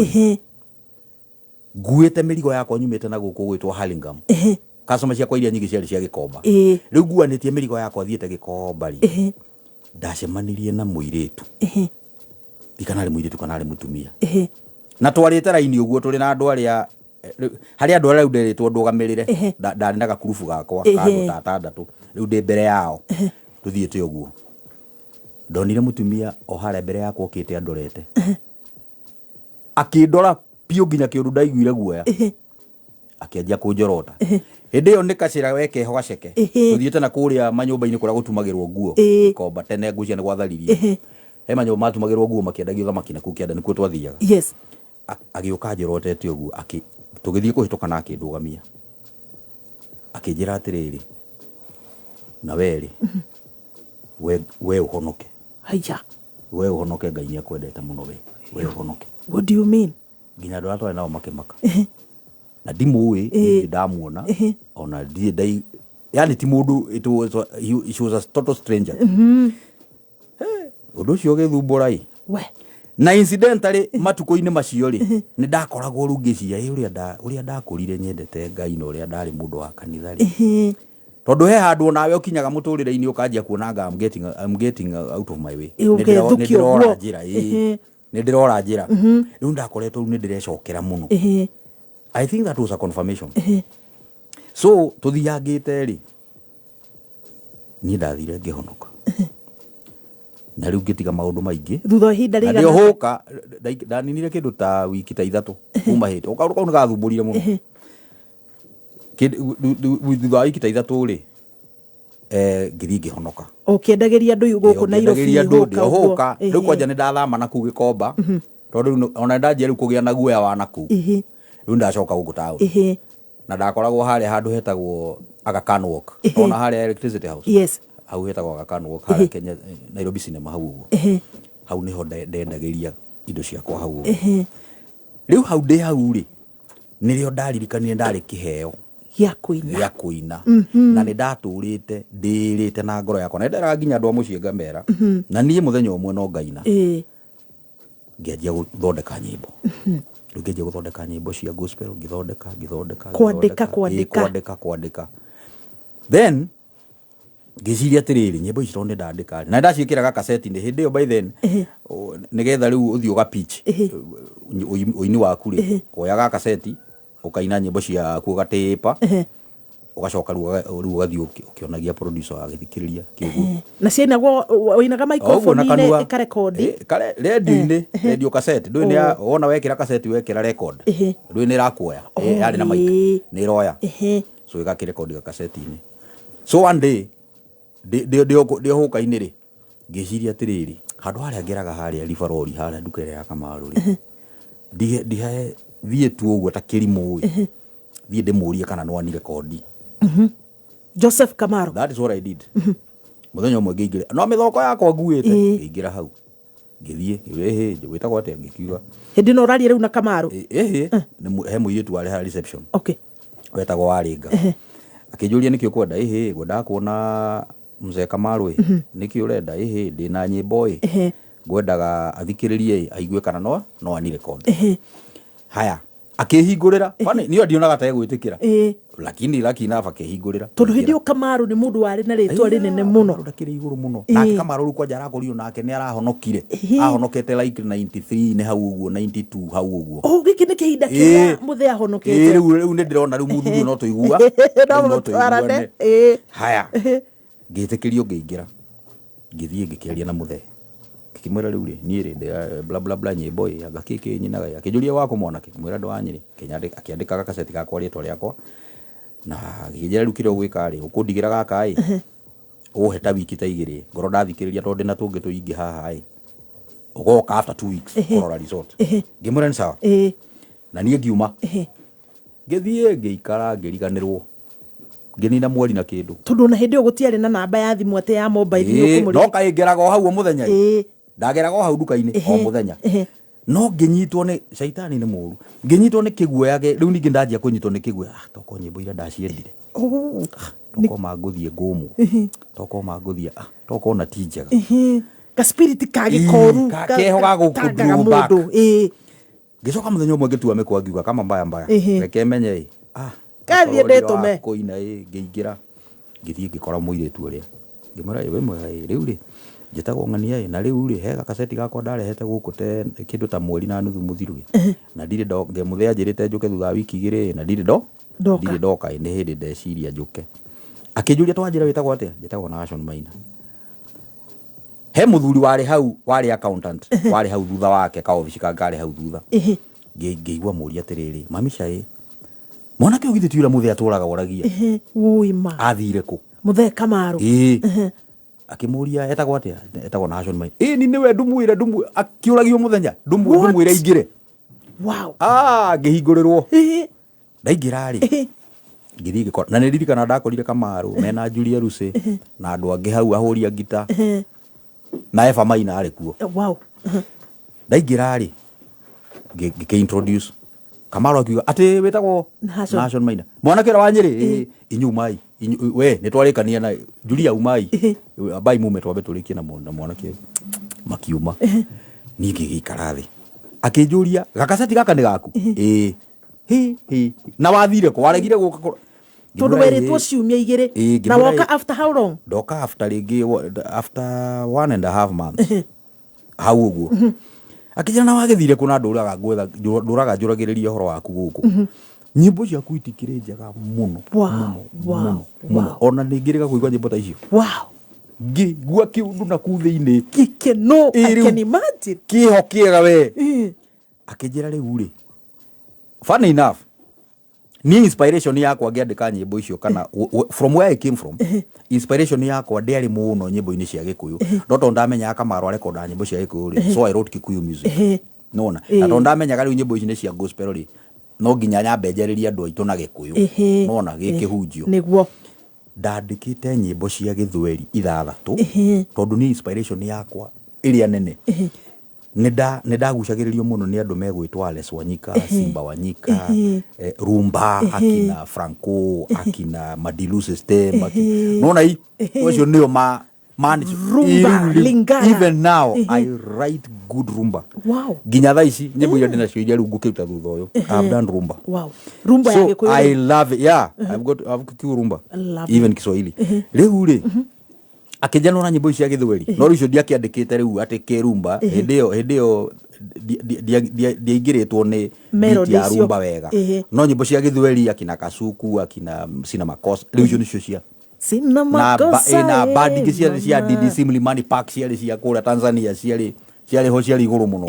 nguite mirigo yakwa nyumite na guku gwitwo Hurlingham customer ciakwa iria nyingi ciari cia gikomba riu nguanitie mirigo yakwa thiete gikomba ri ndacemanirie na muiritu dikana ri muiritu kana ri mutumia na twarite raini uguo turi na andu aria hari andu aria nderitwo ndugamirire ndari na gakurubu gakwa kandu tatandatu riu ndi mbere yao tuthiete uguo ndonire mutumia o hara mbere yakwa okite andorete akindora pio nginya kiundu ndaiguire guoya akianjia kunjorota hindi yo ni kacira weke ho gaceke tuthiete na kuria manyumba-ini kuria gutumagirwo nguo komba tene ngucia ni gwatharirie he manyumba matumagirwo nguo makiendagio thamaki na ku kienda nikuo twathiaga agiuka njorotete uguo tugithie kuhituka na akindugamia akinjira atiriri na weri we uhonoke haya we uhonoke Ngai ni akwendete muno we uhonoke what do you mean nginya ndo atwa nao makimaka na ndimuwi ndamuona ona ndai yani ti mundu she was a total stranger undu cio githumbura we na incidentally matuko-ini macio ri ni ndakoragwo rungicia uria ndakurire nyendete Ngai no uria ndari mundu wa kanitha ri tondu he handu nawe ukinyaga muturire-ini ukanjia kuonanga I'm getting out of my way ndirora njira ndirora njira riu ndakoretwo riu ndirecokera muno I think that was a confirmation so tuthiangite ri ni ndathire ngihonoka na riu ngitiga maundu maingi thutha ihinda rigana ndio hoka ndaninire kindu ta wiki ta 3 kuma hiti ukaruka ungathumburire muno thutha wiki ta 3 ri ngiri ngihonoka ukiendagiria andu guku Nairobi hoka riu kwanja ni ndathama na ku gikomba tondu ona ndanjia riu kugia na guoya wa naku riu ndacoka guku town na ndakoragwo haria handu hetagwo Aga Khan Walk ona haria Electricity House hau hetagwo Aga Khan Walk haria Kenya Nairobi cinema hau uguo hau niho ndendagiria indo ciakwa hau uguo riu hau ndi hau ri nirio ndaririkanie ndari kiheo gya kuina na ni ndaturite ndirite na ngoro yakwa na nderaga nginya andu a mucii ngamera na nie muthenya umwe no ngaina ngianjia guthondeka nyimbo ngeje guthondeka nyimbo cia gospel ngithondeka kwandika then ngiciria atiriri nyimbo icio ndo ndandika na ndaciikiraga cassette ni hindi yo by then nigetha riu uthio ga pitch uini waku ri oyaga cassette ukaina nyimbo cia kugatipa ugacoka riu ugathio ukionagia producer agithikiriria kiugo na ciina oinaga microphone ine ikarekodi kare radio cassette ndu ni wona wekira cassette wekira record ndu ni rakuoya yari na mic ni roya so igakirekodi ga cassette ine so one day dio huka-ini ri ngiciria atiriri handu haria ngeraga haria ribarori haria nduka ya Kamaru ri ndihe thie tu uguo ta kirimu thie ndimurie kana no ani rekodi Joseph Kamaru. That is what I did. Muthenya umwe ngeigira no mithoko yakwa nguite ngeigira hau ngithie gwitagwo atia ngikiuga hindi no rarie riu na Kamaru he muitu wari ha reception okay wetagwo waringa akijuria nikio kwenda gwenda kuona mzee Kamaru nikio urenda ndina nyimbo ngwendaga athikiririe aigue kana no ani record haya akihingurira bani niyo ndionaga ta egwitikira lakini nafa akihingurira tondu hindi Kamaru ni mundu wari na ritwa rinene muno ndakire iguru muno na Kamaru ruko njara korio nake ni arahonokire ahonokete like 93 ni hau uguo 92 hau uguo giki ni kihinda kia muthe ahonokete riu ni ndirona riu muthuri no tuigua no twarane haya ngitikirio ngiingira ngithie ngikiaria na muthe kimwera riu ri ni ri bla bla bla nyimbo anga kiki nyinaga yake juria wako mwanake mwera ndo wanyiri Kenya akiandikaga cassette gakwa ritwa riakwa na gijera rukire gwika ri ukundigira gaka uhe ta wiki ta igiri ngoro ndathikiriria tondu na tungi tuingi haha ugoka after 2 weeks korora resort ngimwera ni sawa na nie ngiuma ngithie ngiikara ngiriganirwo nginina mweri na kindu tondu na hindi gutiari na namba ya thimu ate ya mobile no kaingeraga hau muthenya ndageraga hau duka-ini o muthenya no nginyitwo ni shaitani ni muru nginyitwo ni kiguoyage riu ningi ndanjia kunyitwo ni kiguoya toko nyimbo ira ndaciendire toko manguthie ngumu toko manguthie toko na tinjaga ka spirit ka gikoru keho ga gukuduba ngicoka muthenya umwe ngitua mekwa ngiuga kama mbaya reke menye kathie ndetume kuina ngiingira ngithie ngikora muiretu uria ngimara we mwe riu ri njitagwo ng'ania na riu ri hega cassette gakwa ndarehete guku te kindu ta mweri na nuthu muthiru na ndire ngemuthea njirite njuke thutha wiki igiri na ndire ndoka ni hindi ndeciria njuke akijuria twanjira witagwo atia njitagwo Nahashon Maina he muthuri wari accountant wari hau thutha wake ka office kangare hau thutha ngeigua muria atiriri mamisha mwana ke ugithi tiura muthe aturaga woragia uima athire ku muthe Kamaru akimuria etagwo atia etagwo Nahashon Maina ni niwe ndumuire akiuragio muthenya ndumuire ingire wow ngihingũrĩrwo ndaingira ri ngithii ngikora na niririkana ndakorire Kamaru mena Julia Ruse na andu angi hau ahuria ngita na Eva Maina ari kuo wow ndaingira ri ngiki-introduce Kamaru akiuga ati wetagwo Nahashon Maina mwana kira wanyiri inyumai we nitwarikania na Julia umai bai mume twabe turikie na mwana kira makiuma ningi gikara thi akijuria gakaseti gaka ni gaku na wathire ko waregire guka tondu weritwo ciumia igiri na woka after how long doka after 1.5 months hau uguo akijana na wagethire kuna nduraga gwetha nduraga njuragiriria horo waku guku nyimbo cia kuitikire njega muno muno ona ningiriga kuigwa nyimbo ta icio gua kiundu na kuthi-ini gikeno I can imagine kiho kiega we akijira riu ri funny enough ni inspiration yakwa ngiandika nyimbo icio kana from where I came from inspiration yakwa ndiari muno nyimbo-ini cia Gikuyu ndoto ndamenya Kamaru arekonda nyimbo cia Gikuyu ri so I wrote Kikuyu music nona na ndo ndamenyaga riu nyimbo ici ni cia gospel ri no nginya nyambenjeriria andu aitu na Gikuyu nona gikihunjio niguo ndandikite nyimbo cia Githweri 6 tondu ni inspiration yakwa iria nene ndagucagiririo muno ni andu megwitwa Alex Wanyika Simba Wanyika Rumba akina Franco akina Madilu system nona ucio nio man rumba lingala even now I write good rumba. Wow. Nginya thaa ici nyimbo iria ndina cio iria riu ngukiruta thutha uyu I've done rumba. Wow. Rumba ya Gikuyu. I love it. Yeah, I've kiu rumba. Even Kiswahili. Riu ri akijana na nyimbo cia Githweri. No riu ndiakiandikite riu ati kirumba hindeo ndiaingiritwo ni melody ya rumba wega. No nyimbo cia Githweri akina Kasuku akina Sina Makosa riu cio nicio cia Sina Makosa na bandi cia DDC Mlimani Park cia kura Tanzania ciarĩ ho ciarĩ igũrũ mũno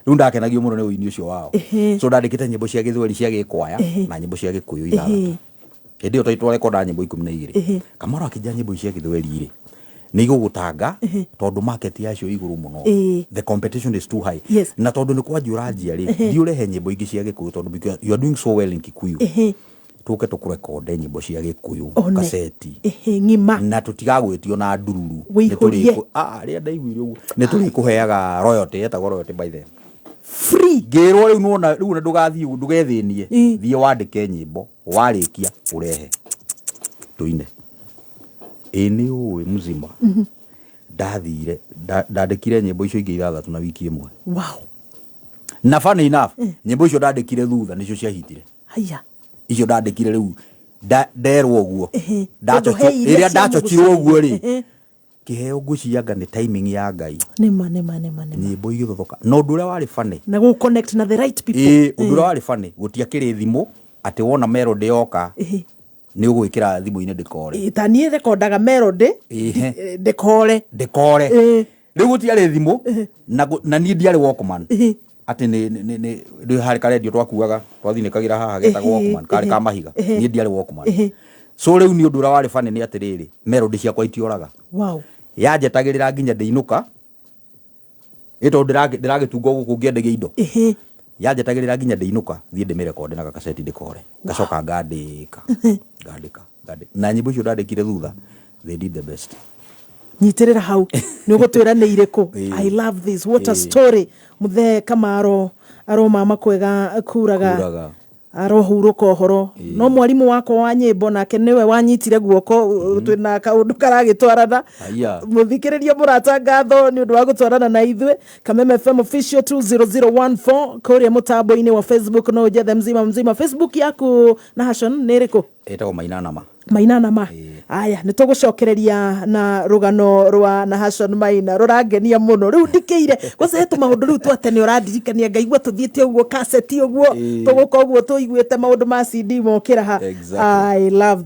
rĩu ndakenagio mũno nĩ ũini ũcio wao so ndandĩkĩte nyĩmbo cia Gĩthweri cia Gĩkwaya na nyĩmbo cia Gĩkũyũ ithathatũ hĩndĩ ĩyo twaitũ rekoda nyĩmbo 12 Kamaro akĩnja nyĩmbo cia Gĩthweri rĩ nĩ igũgũtanga tondũ market yacio igũrũ mũno the competition is too high na tondũ nĩ kwanjũranjia rĩ ndiũrehe nyĩmbo ingĩ cia Gĩkũyũ tondũ because you are doing so well in Kikuyu tuke tukurekode nyimbo cia Gĩkũyũ kaseti ngima na tutigagwĩtio na ndururu nĩ tũrĩ rĩa ndaiguire ũguo nĩ tũrĩ kũheaga royalty etagwo royalty by them free ngĩrwo rĩu nona rĩu ndũgathiĩ ndũgethĩnie thiĩ wandĩke nyimbo warĩkia ũrehe tuine nĩ ũĩ mzima ndathire ndandĩkire nyimbo icio ingĩ ithathatũ na wiki ĩmwe wow na funny enough nyimbo icio ndandĩkire thutha nĩcio ciahitire haya icio ndandĩkire rĩu nderwo ũguo ĩrĩa ndacochirwo ũguo rĩ kĩheo ngũcianga nĩ timing ya Ngai nĩma nyĩmbo igĩthothoka no ũndũ ũrĩa warĩ funny na go connect na the right people ũndũ ũrĩa warĩ funny gũtiakĩrĩ thimũ atĩ wona melody yoka nĩ ũgwĩkĩra thimũ-inĩ ndĩkore ta niĩ rekordaga melody ndĩkore rĩu gũtiarĩ thimũ na niĩ ndiarĩ Walkman ati nĩ harĩ ka radio twakuaga twathinĩkagĩra haha getagwo Walkman karĩ ka mahiga niĩ ndiarĩ Walkman so rĩu nĩ ũndũ ũrĩa warĩ funny nĩ atĩrĩrĩ melody ciakwa itioraga wow yanjetagĩrĩra nginya ndĩinũka ĩtondũ ndĩragĩtunga gũkũ ngĩendagia indo yanjetagĩrĩra nginya ndĩinũka thiĩ ndĩmĩrekode na gakaseti ndĩkore ngacoka ngandĩka na nyĩmbo icio ndandĩkire thutha they did the best nyitirira hau ni ugutwira ni iriku I love this what a story muthe Kamaro aroma makwega kuraga arohuruka horo no mwarimu wako wa nyimbo nake niwe wanyitire guoko twina kaundu karagitwarana muthikiririe murata ngatho ni undu wa gutwarana na ithuĩ Kameme FM official 20014 kuria mutambo-ini wa Facebook no jethe mzima Facebook yaku Nahashon ni iriku etagwo Mainanama aya nitugucokereria na rugano rwa Nahashon Maina rurangenia muno riu ndikire gũcehetwo maundu riu twatene ũrandirikania ngaigua tuthiĩte ũguo kaseti ũguo tuguka ũguo tuiguĩte maundu ma CD mokĩra ha I love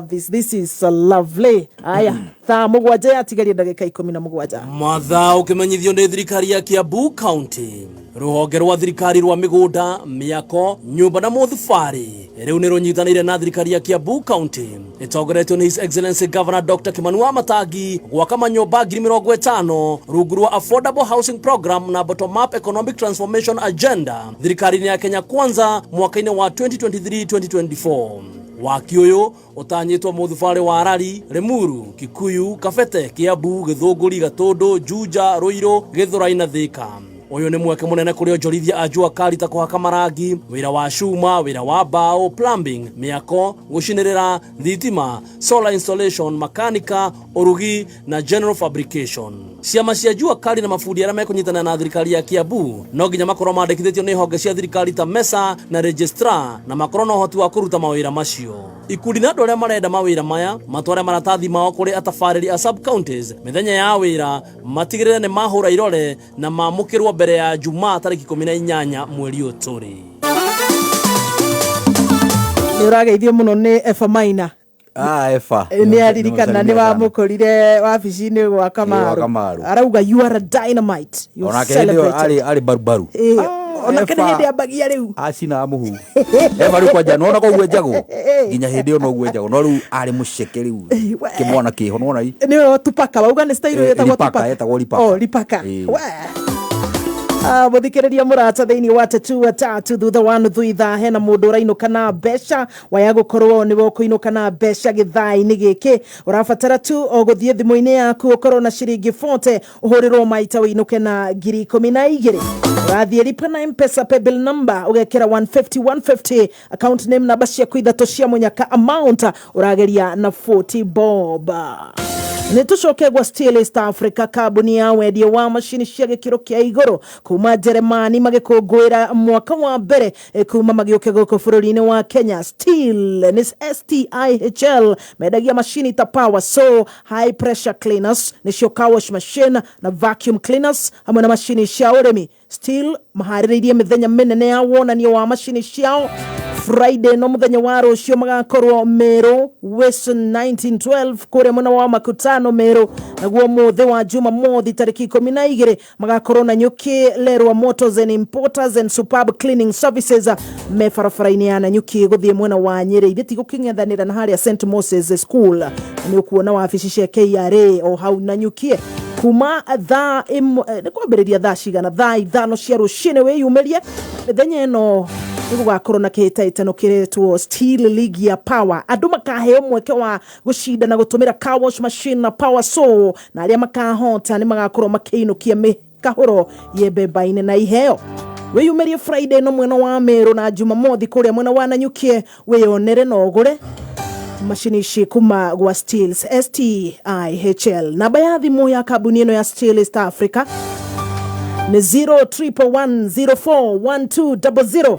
this this is so lovely aya thaa mũgwanja yatigaria ndagĩka 17 mathaa ũkĩmenyithio nĩ thirikari ya Kiambu County ruhonge rwa thirikari rwa migunda miako nyumba na muthabari riu ni runyitanire na thirikari ya Kiambu County itongoretio ni His Excellency Governor Dr. Kimani Matangi gwaka manyumba 50,000 rungu rwa affordable housing program na bottom up economic transformation agenda thirikari ya Kenya Kwanza mwaka-ini wa 2023-2024 waki uyu utanyitwo muthabari wa Rari Limuru Kikuyu Kabete Kiambu Githunguri Gatundu Juja Ruiru Githurai na Thika uyu ni mweke munene kuri onjorithia ajua kari ta kuhaka marangi wira wa shuma wira wa bao plumbing miako gushinirira thitima solar installation makanika urugi na general fabrication ciama cia jua kari na mafundi aria mekunyitana na thirikari ya Kiambu no nginya makorwo mandikithitio ni honge cia thirikari ta MESA na registrar na makorwo no hoti wa kuruta mawira macio ikundi na andu aria marenda mawira maya matware maratathi mao kuri atafariri a sub counties mithenya ya wira matigirire ni mahura irore na mamukirwo mbere ya Jumaa tariki 18 mweri uyu turi ni urageithio muno ni Efa Maina Efa ni aririkana ni wa mukorire wabici-ini gwa Kamaro arauga you are a dynamite you celebrate ali barubaru ona kene hindi ambagia riu acina muhu Efa riu kwanja nona koguo njagwo nginya hindi yo noguo njagwo no riu ari muceke riu kimwana kiho nona i ni tupaka wauga ni style yetagwo tupaka lipaka muthikiriria murata thiini wa tatu thutha wa nuthu ithaa hena mundu urainũka na mbeca waya gukorwo ni wokuinũka na mbeca githai-ini giki urabatara tu o guthie thimu-ini yaku ukorwo na ciringi 40 uhurirwo maita uinuke na 12,000 urathie lipa na M-Pesa paybill number ugekira 150 account name namba ciaku ithatu cia munyaka amount urageria na 40 bob Nitucoke gwa Steel East Africa, kambuni ya wendia wa mashini cia gikiro kia iguru kuma Jeremani magikungwira mwaka wa mbere kuma magioke goko bururi-ini wa Kenya. Steel ni STIHL mendagia mashini ta power so high pressure cleaners, nicio car wash machine na vacuum cleaners hamwe na mashini cia urimi. Steel mahaririirie mithenya minene ya wonanio wa mashini ciao. Friday no muthenya wa rucio magakorwo Meru Western 1912 kure mwana wa makutano Meru, naguo muthi wa Jumamothi tariki 12 magakorwo na nyuki Lerwa Motors and Importers and Superb Cleaning Services me farafaraini ya nyuki guthie mwena wa Nyeri ithiti guking'ethanira na haria St Moses School ni ukuona wabici cia KRA o hau na nyuki kuma thaa ni kwambiriria thaa cigana thaa 5 cia rucine wiyumirie mithenya ino gugakorwo na kihitaitano kiretwo Steel League ya Power. Andu makaheo mweke wa gucinda na gutumira car wash machine na power saw, na aria makahota ni magakorwo makiinukia mikahoro yebeba-ine na iheo. Wiyumirie Friday no mwena wa Meru na Jumamothi kuria mwena wa Nanyukie wiyonere na ugure mashini ici kuma gwa Steel STIHL. Namba ya thimu ya kambuni ino ya Steel East Africa ni 0311041200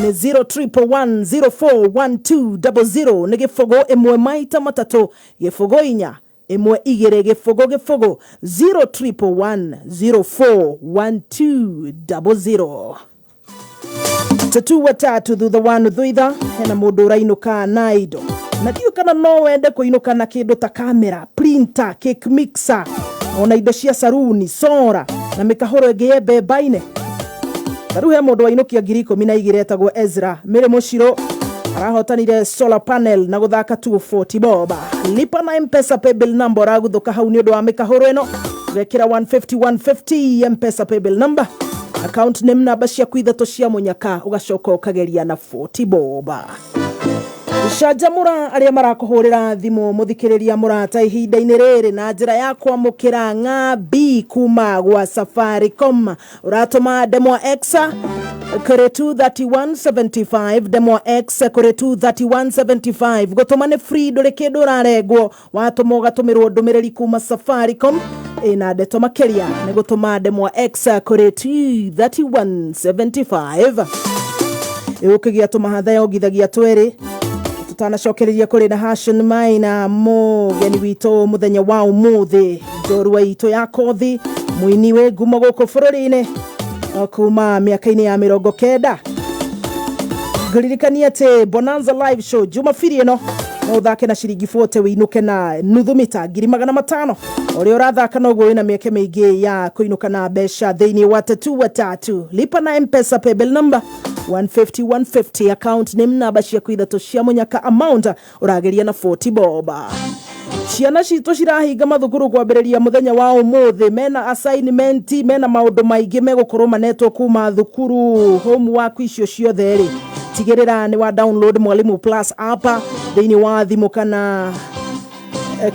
ni 0311041200 ni gifogo imwe maita matatu gifogo inya imwe igere gifogo 0311041200 tatu watatu thutha wanu thuitha hena mundu urainuka na indo na dio kana no wende kuinuka na kindu ta kamera, printer, cake mixer, ona indo cia saruni, sora na mikahoro ege beba-ine. Taru he mundu wainukia 12,000 etagwo Ezra Mere Mushiro arahotanire solar panel na guthaka 240 boba. Lipa na M-Pesa paybill number raguthuka hau ni undu wa mikahoro ino wekira 150 M-Pesa paybill number, account name namba cia kwithato cia munyaka ugacoka ukageria na 40 boba. Shajamura aria marakuhurira thimu muthikiriria murata ihinda-ini riri na njira ya kwamukira ng'ambi kuma gwa Safaricom. Uratuma demo X kore 23175 demo X kore 23175 gutuma ni free nduri kindu raregwo watuma ugatumirwo ndumiriri kuma Safaricom ina ndeto makeria ni gutuma demo X kore 23175 ukigia tumahatha yogithagia tweri tutanacokereria kuri Nahashon Maina mugeni witu muthenya wa umuthi Njorua iitu ya Kothi muini we ngumo guku bururi-ini kuma miaka-ini ya 90. Guririkania ati Bonanza live show Jumapili ino no uthake na ciringi 40 winuke na nuthu mita 500 uri urathaka no gwe na mieke mingi ya kuinuka na besha thiini wa tatu watatu. Lipa na M-Pesa paybill number 150 account name namba cia kwithato cia munyaka amount urageria na 40 boba. Ciana citu cirahinga mathukuru kwambiriria muthenya wa umuthi mena assignment mena maundu maingi megukorwo manetwo kuma thukuru homework icio ciothe ri tigirira ni wa download Mwalimu Plus app thiini wa thimu kana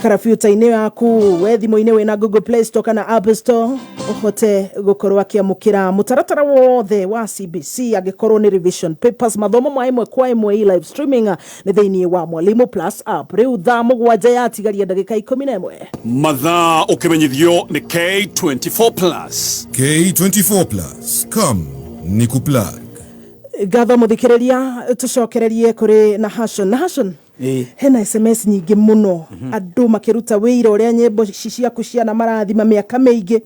karafuta-ini yaku we thimu-ini wina Google Play Store kana App Store uhote gukorwo akiamukira mutaratara wothe wa CBC agikorwo ni revision papers mathomo mwa imwe kwa imwe live streaming ni thiini wa Mwalimu Plus app. Riu thaa mugwanja yatigaria ndagika 11 mathaa ukimenyithio ni K24 Plus. K24 Plus come ni kuplug gatho muthikiriria tucokererie kuri Nahashon hena SMS nyingi muno andu makiruta wira uria nyimbo ciaku ciana marathima miaka mingi.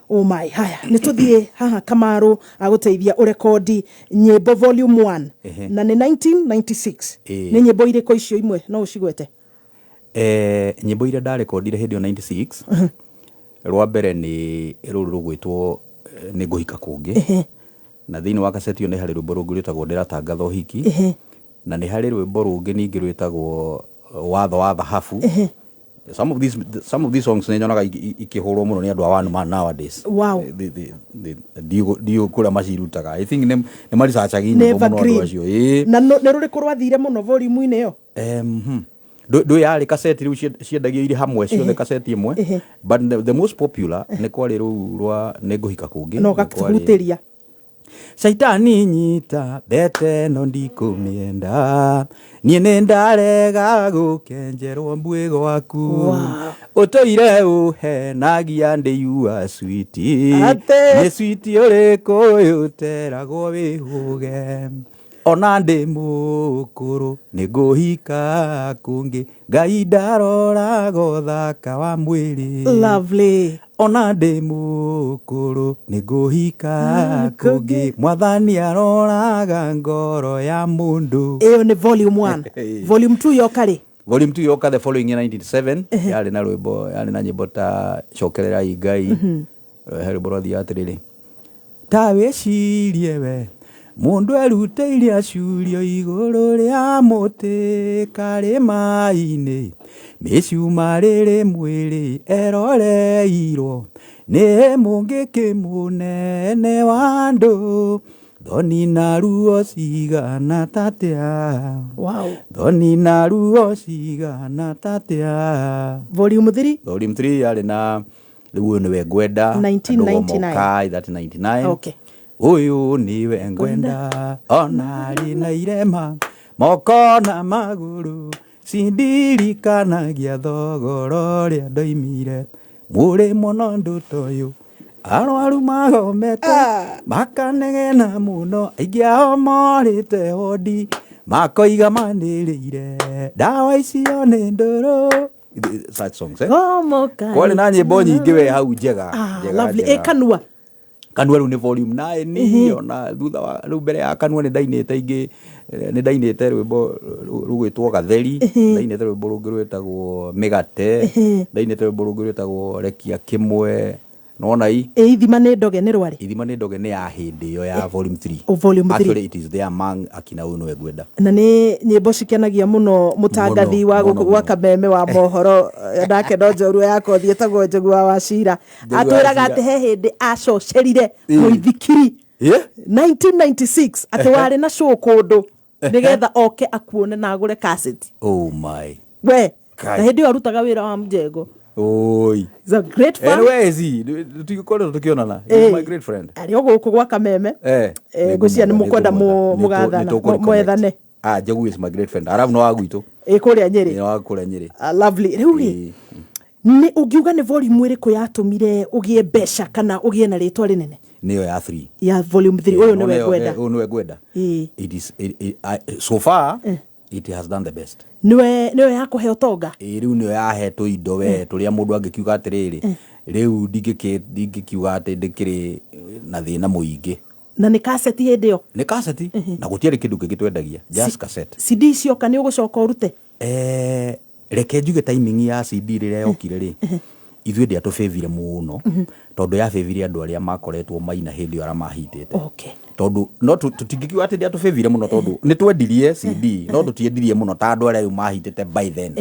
Oh my, haya nituthie haha Kamaru aguteithia urekodi nyimbo volume 1 na ni 1996 ni nyimbo iriko icio imwe no ucigwete? Nyimbo ire ndarekondire hindi 96 rwa mbere ni ruru rugwitwo ni nguhika kungi na thiini wa kaseti yo ni hari rwimbo rungi rwitagwo ndiratangatha uhiki na ni hari rwimbo rungi ningi rwitagwo watho wa thahabu. Some of these songs nyonaga ikihurwo muno ni andu a one man nowadays. Wow. Dio kura macirutaga. I think ne marisachaga nyimbo muno andu acio. Na ne ruri kurwathire muno volume-ine yo. Do yari cassette riu ciendagio iri hamwe ciothe cassette imwe, but the most popular ni kwari ru rwa ni nguhika kungi no gakutiria Shaitani nyita bete no ndikumienda nie nendarega gukenjerwo mbwego waku utoire uhenagia ndi you are sweet ni sweet uriko yuteragwo wihuge ona ndi mukuru ni nguhika kungi ngai ndarora gothaka wa mwiri lovely ona ndi mukuru ni nguhika kungi mwathani aroraga ngoro ya mundu. Iyo ni volume 1 volume 2 yokari volume 2 yoka the following in 1997 yari na rwimbo yari na nyimbo ta cokerera igai rwimbo rwathi atiriri tawe cirie we mundu eruteirie acurio iguru ria muti karima-ini micuma riri mwiri eroreirwo ni mungiki munene wa andu thoni na ruo cigana tatia thoni na ruo cigana tatia. Volume 3 yari na riu niwe ngwenda 1999 1999 okay. Uyu niwe ngwenda ona rina irema moko na maguru cindirikanagia thogoro ria ndoimire muri muno nduto uyu arwaru magomete makanegena muno aingi ao morite hodi makoiga manirire ndawa icio ni nduru such songs kwari na nyimbo nyingi we hau njega lovely kanua kanua riu ni volume 9 ona thutha wa riu mbere ya kanua ni ndainite ingi ni ndainite rwimbo rugwitwo gatheri ndainite rwimbo rungi rwitagwo migate ndainite rwimbo rungi rwitagwo rekia kimwe nona ithima ni ndoge ni rwari ithima ni ndoge ni ya hindi yo ya volume 3 volume 3 actually it is there among akina uno wegwenda na ni nyimbo cikenagia muno mutangathi wa gwa kameme wa mohoro ndake Njorua ya Kothi etagwo Njorua wa Cira atwiraga ati he hindi acocerire muithikiri 1996 ati wari na show kundu nigetha oke akuone na agure cassette. Oh my we na hindi arutaga wira wa mjengo. Oi. He's a great fan. Where is he? Tukikora tukionana. He's my great friend. Ari guku gwa kameme. Gucia ni mukwenda mugathana mwethane. Njorua is my great friend. Arabu no waguitu. Kuria Nyeri. Ni wakuria Nyeri. Lovely. Riu ri. Ni ugiuga ni volume iriku yatumire ugie besha kana ugie na ritwa rinene? Niyo ya 3. Ya volume 3 uyu ni wegwenda. Uyu ni wegwenda. It is so far it has done the best. Niwe yakuhe utonga. Riu niyo yahetwo indo we turia mundu angikiuga atiriri riu ndingikiuga ati ndikiri na thina muingi. Na ni cassette hindi yo? Ni cassette na gutiari kindu kingi twendagia just cassette. CD cioka ni ugucoka urute? Reke njuge timing ya CD riria yokire ri ithuĩ ndiatũbĩvire mũno tondũ yabĩvire andũ arĩa makoretwo maina hĩndĩ ĩyo arĩa mahitĩte tondũ no tũtingĩkiuga atĩ ndiatũbĩvire mũno tondũ nĩ twendirie CD no tũtiendirie mũno ta andũ arĩa rĩu mahitĩte by then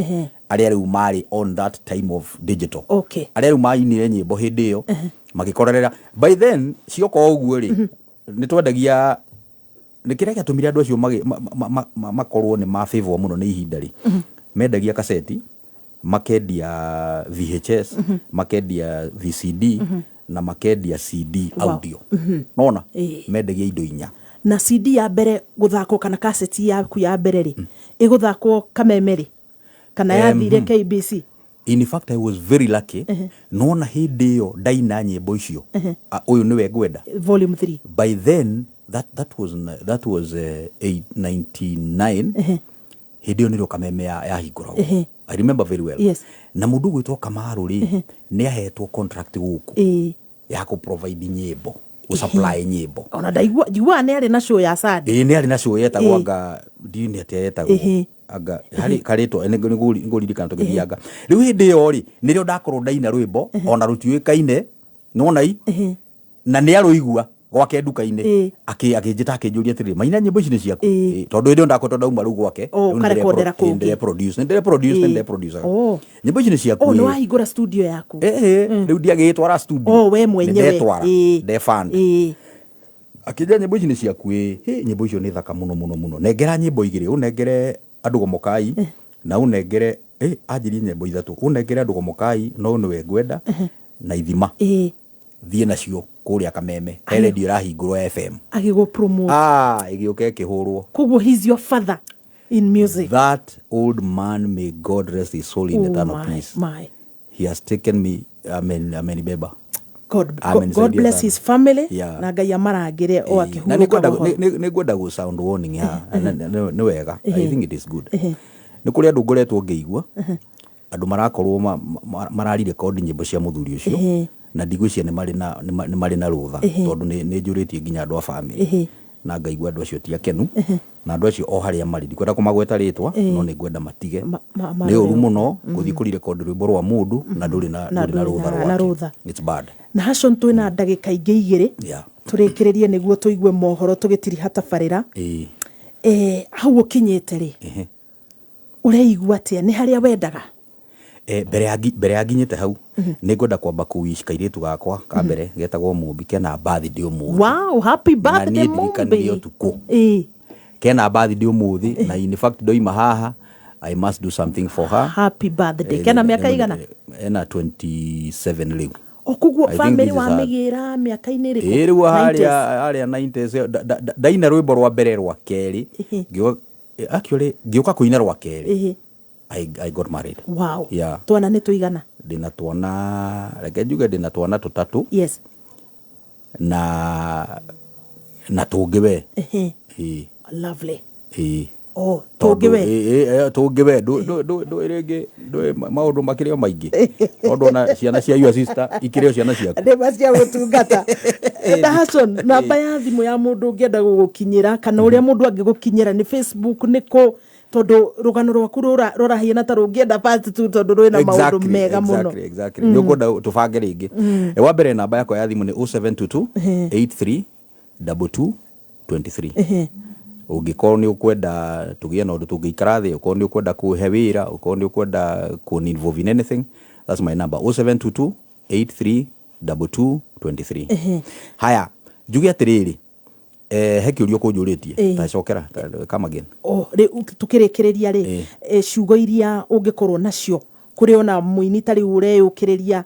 arĩa rĩu marĩ on that time of digital arĩa rĩu mainire nyĩmbo hĩndĩ ĩyo magĩkorerera by then cioka ũguo rĩ nĩ twendagia nĩ kĩrĩa gĩatũmire andũ acio makorwo nĩ mabĩvwo mũno nĩ ihinda rĩ mendagia kaseti makendia VHS makendia VCD na makendia CD audio nona mendagia indo inya na CD ya mbere guthakwo kana cassette yaku ya mbere ri iguthakwo kamemeri kana yathire KBC. In fact I was very lucky nona hĩndĩ ĩyo ndaina nyĩmbo icio uyu niwe ngwenda volume 3 by then that was 899 hĩndĩ ĩyo nĩrĩo kameme yahingũragwo I remember very well. Yes. Na mundu gwitwo Kamaru ri ni ahetwo contract guku ya ku provide nyimbo u supply nyimbo ona ndaigua jua ni ari na show ya sad ni ari na show yetagwo anga ndini ateyetagwo anga hari karitwo ngũririkana tũgĩthianga rĩu hĩndĩ ĩyo ri nĩrĩo ndakorwo ndaina rwĩmbo ona rũtiũĩkaine nona na nĩ arũigua gwake nduka-inĩ akĩnjĩta akĩnjũria atĩrĩ maina nyĩmbo ici nĩ ciaku tondũ hĩndĩ ĩyo ndakoretwo ndauma rĩu gwake ndĩre produce nyĩmbo ici nĩ ciaku nĩ wahingũra studio yaku rĩu ndiagĩtwara studio we mwenyewe ndefund akĩnjĩra nyĩmbo ici nĩ ciaku nyĩmbo icio nĩ thaka mũno mũno mũno nengera nyĩmbo igĩrĩ ũnengere andũ gomokai na ũnengere anjĩrie nyĩmbo ithatũ ũnengere andũ gomokai no nĩwe ngwenda na ithima thiĩ nacio kuria Kameme radio rahingurwo FM agigo promote igioke kihurwo koguo he's your father in music. That old man, may God rest his soul in eternal peace. He has taken me amenibeba. God bless his family. Na Ngai amarangire o akihurwo. Na nigwenda go sound warning ya ni wega. I think it is good. Ni kuri andu ngoretwo ngeigua andu marakorwo marari record nyimbo cia muthuri ucio na ndigwicia ni mari na rutha tondu ni njuritie nginya andu a family na ngaigua andu acio ti akenu na andu acio o haria mari ndikwenda kumagweta ritwa no ni ngwenda matige ni uru muno kuthii kuri record rwimbo rwa mundu na nduri na rutha. It's bad. Nahashon twina ndagika ingi igiri turikiririe niguo tuigue mohoro tugitiri hatabarira hau ukinyite ri ureigua atia ni haria wendaga mbere ya nginyite hau ni ngwenda kwamba kuwish kairitu gakwa ka mbere getagwo Mumbi kena birthday umuthi. Wow, happy birthday Mumbi. Kena birthday umuthi na in fact doima haha I must do something for her. Happy birthday. Kena miaka igana? Ena 27 leo. Okuguo family wa migira miaka iniri ko. Riu haria 90s daina rwimbo rwa mbere rwa keri actually ngioka kuina rwa keri. I got married. Wow. Yeah. Twana ni tuigana? Dina twana reke njuge dina twana tutatu. Yes. Na tungiwe. Lovely. Oh, tungiwe. Tungiwe do irege do maundu makirio maingi. Tondu na ciana cia your sister ikirio ciana ciaku. Ndi bacia gutungata. Nahashon, namba ya thimu ya mundu ngienda gugukinyira kana uria mundu angigukinyira ni Facebook niko tondu rugano rwaku rorahina ta rungienda part tu tondu rwina maundu mega muno. Exactly. Nyogoda tubange ringi. Wa mbere namba yako ya thimu ni 0722 83 22 23. Ungikorwo ni ukwenda tugie na undu tungikara thi, ukorwo ni ukwenda kuhe wira, ukorwo ni ukwenda ku involve in anything, that's my number 0722 83 22 23. Haya, jugia atiriri heki urio kunjuritie tacokera come again. Tukirikiriria ri ciugo iria ungikorwo nacio kuri ona muini tari ureyukiriria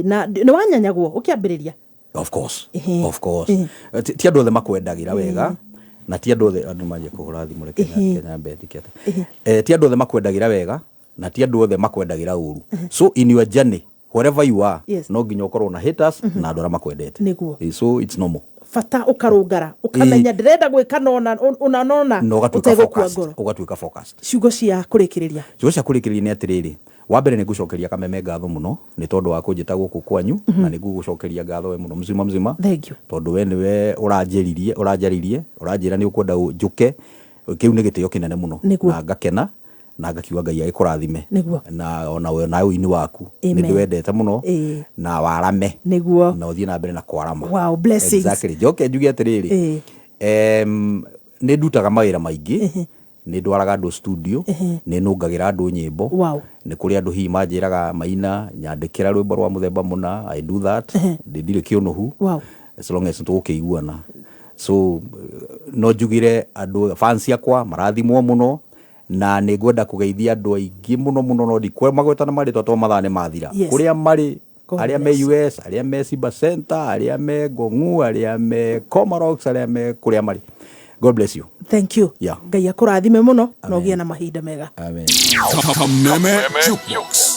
na ni wanyanyagwo ukiambiriria. Of course. Ti andu othe makwendagira wega na ti andu othe andu manje kuhura thimu reke Kenya mbeti kete. Ti andu othe makwendagira wega na ti andu othe makwendagira uru. So in your journey wherever you are, no nginya ukorwo na haters na andu makwendete. So it's normal. Fata ukarungara ukamenya ndirenda gwika nona ugatuika focused. Ciugo cia kurikiriria ni atiriri wa mbere ni gucokeria Kameme ngatho muno ni tondu wa kunjita guku kwanyu na ni gugucokeria ngatho we muno mzima. Thank you. Tondu we niwe uranjira ni ukwenda njuke kiu ni gitio kinene muno na ngakena na ngakiuga Ngai agikurathime na ona we na uini waku ni ndiwendete muno na warame na uthie na mbere na kwarama. Wow, blessings. Exactly. Joke njugi atiriri ni ndutaga mawira maingi ni ndwaraga andu studio ni nungagira andu nyimbo. Wow. Ni kuri andu hi manjiraga Maina nyandikira rwimbo rwa muthemba muna. I do that. Ndire kionohu. Wow. As long as tukiguana. So no njugire andu fans yakwa marathimwo muno na ni ngwenda kugeithia andu aingi muno no ndikwe magwetana mari to mathane mathira kuria mari aria me US, aria me Simba Center, aria me Gongu, aria me Comarox, aria me kuria mari. God bless you. Thank you. Ngai akurathime muno no gie na mahinda mega. Amen. Kameme Jukebox.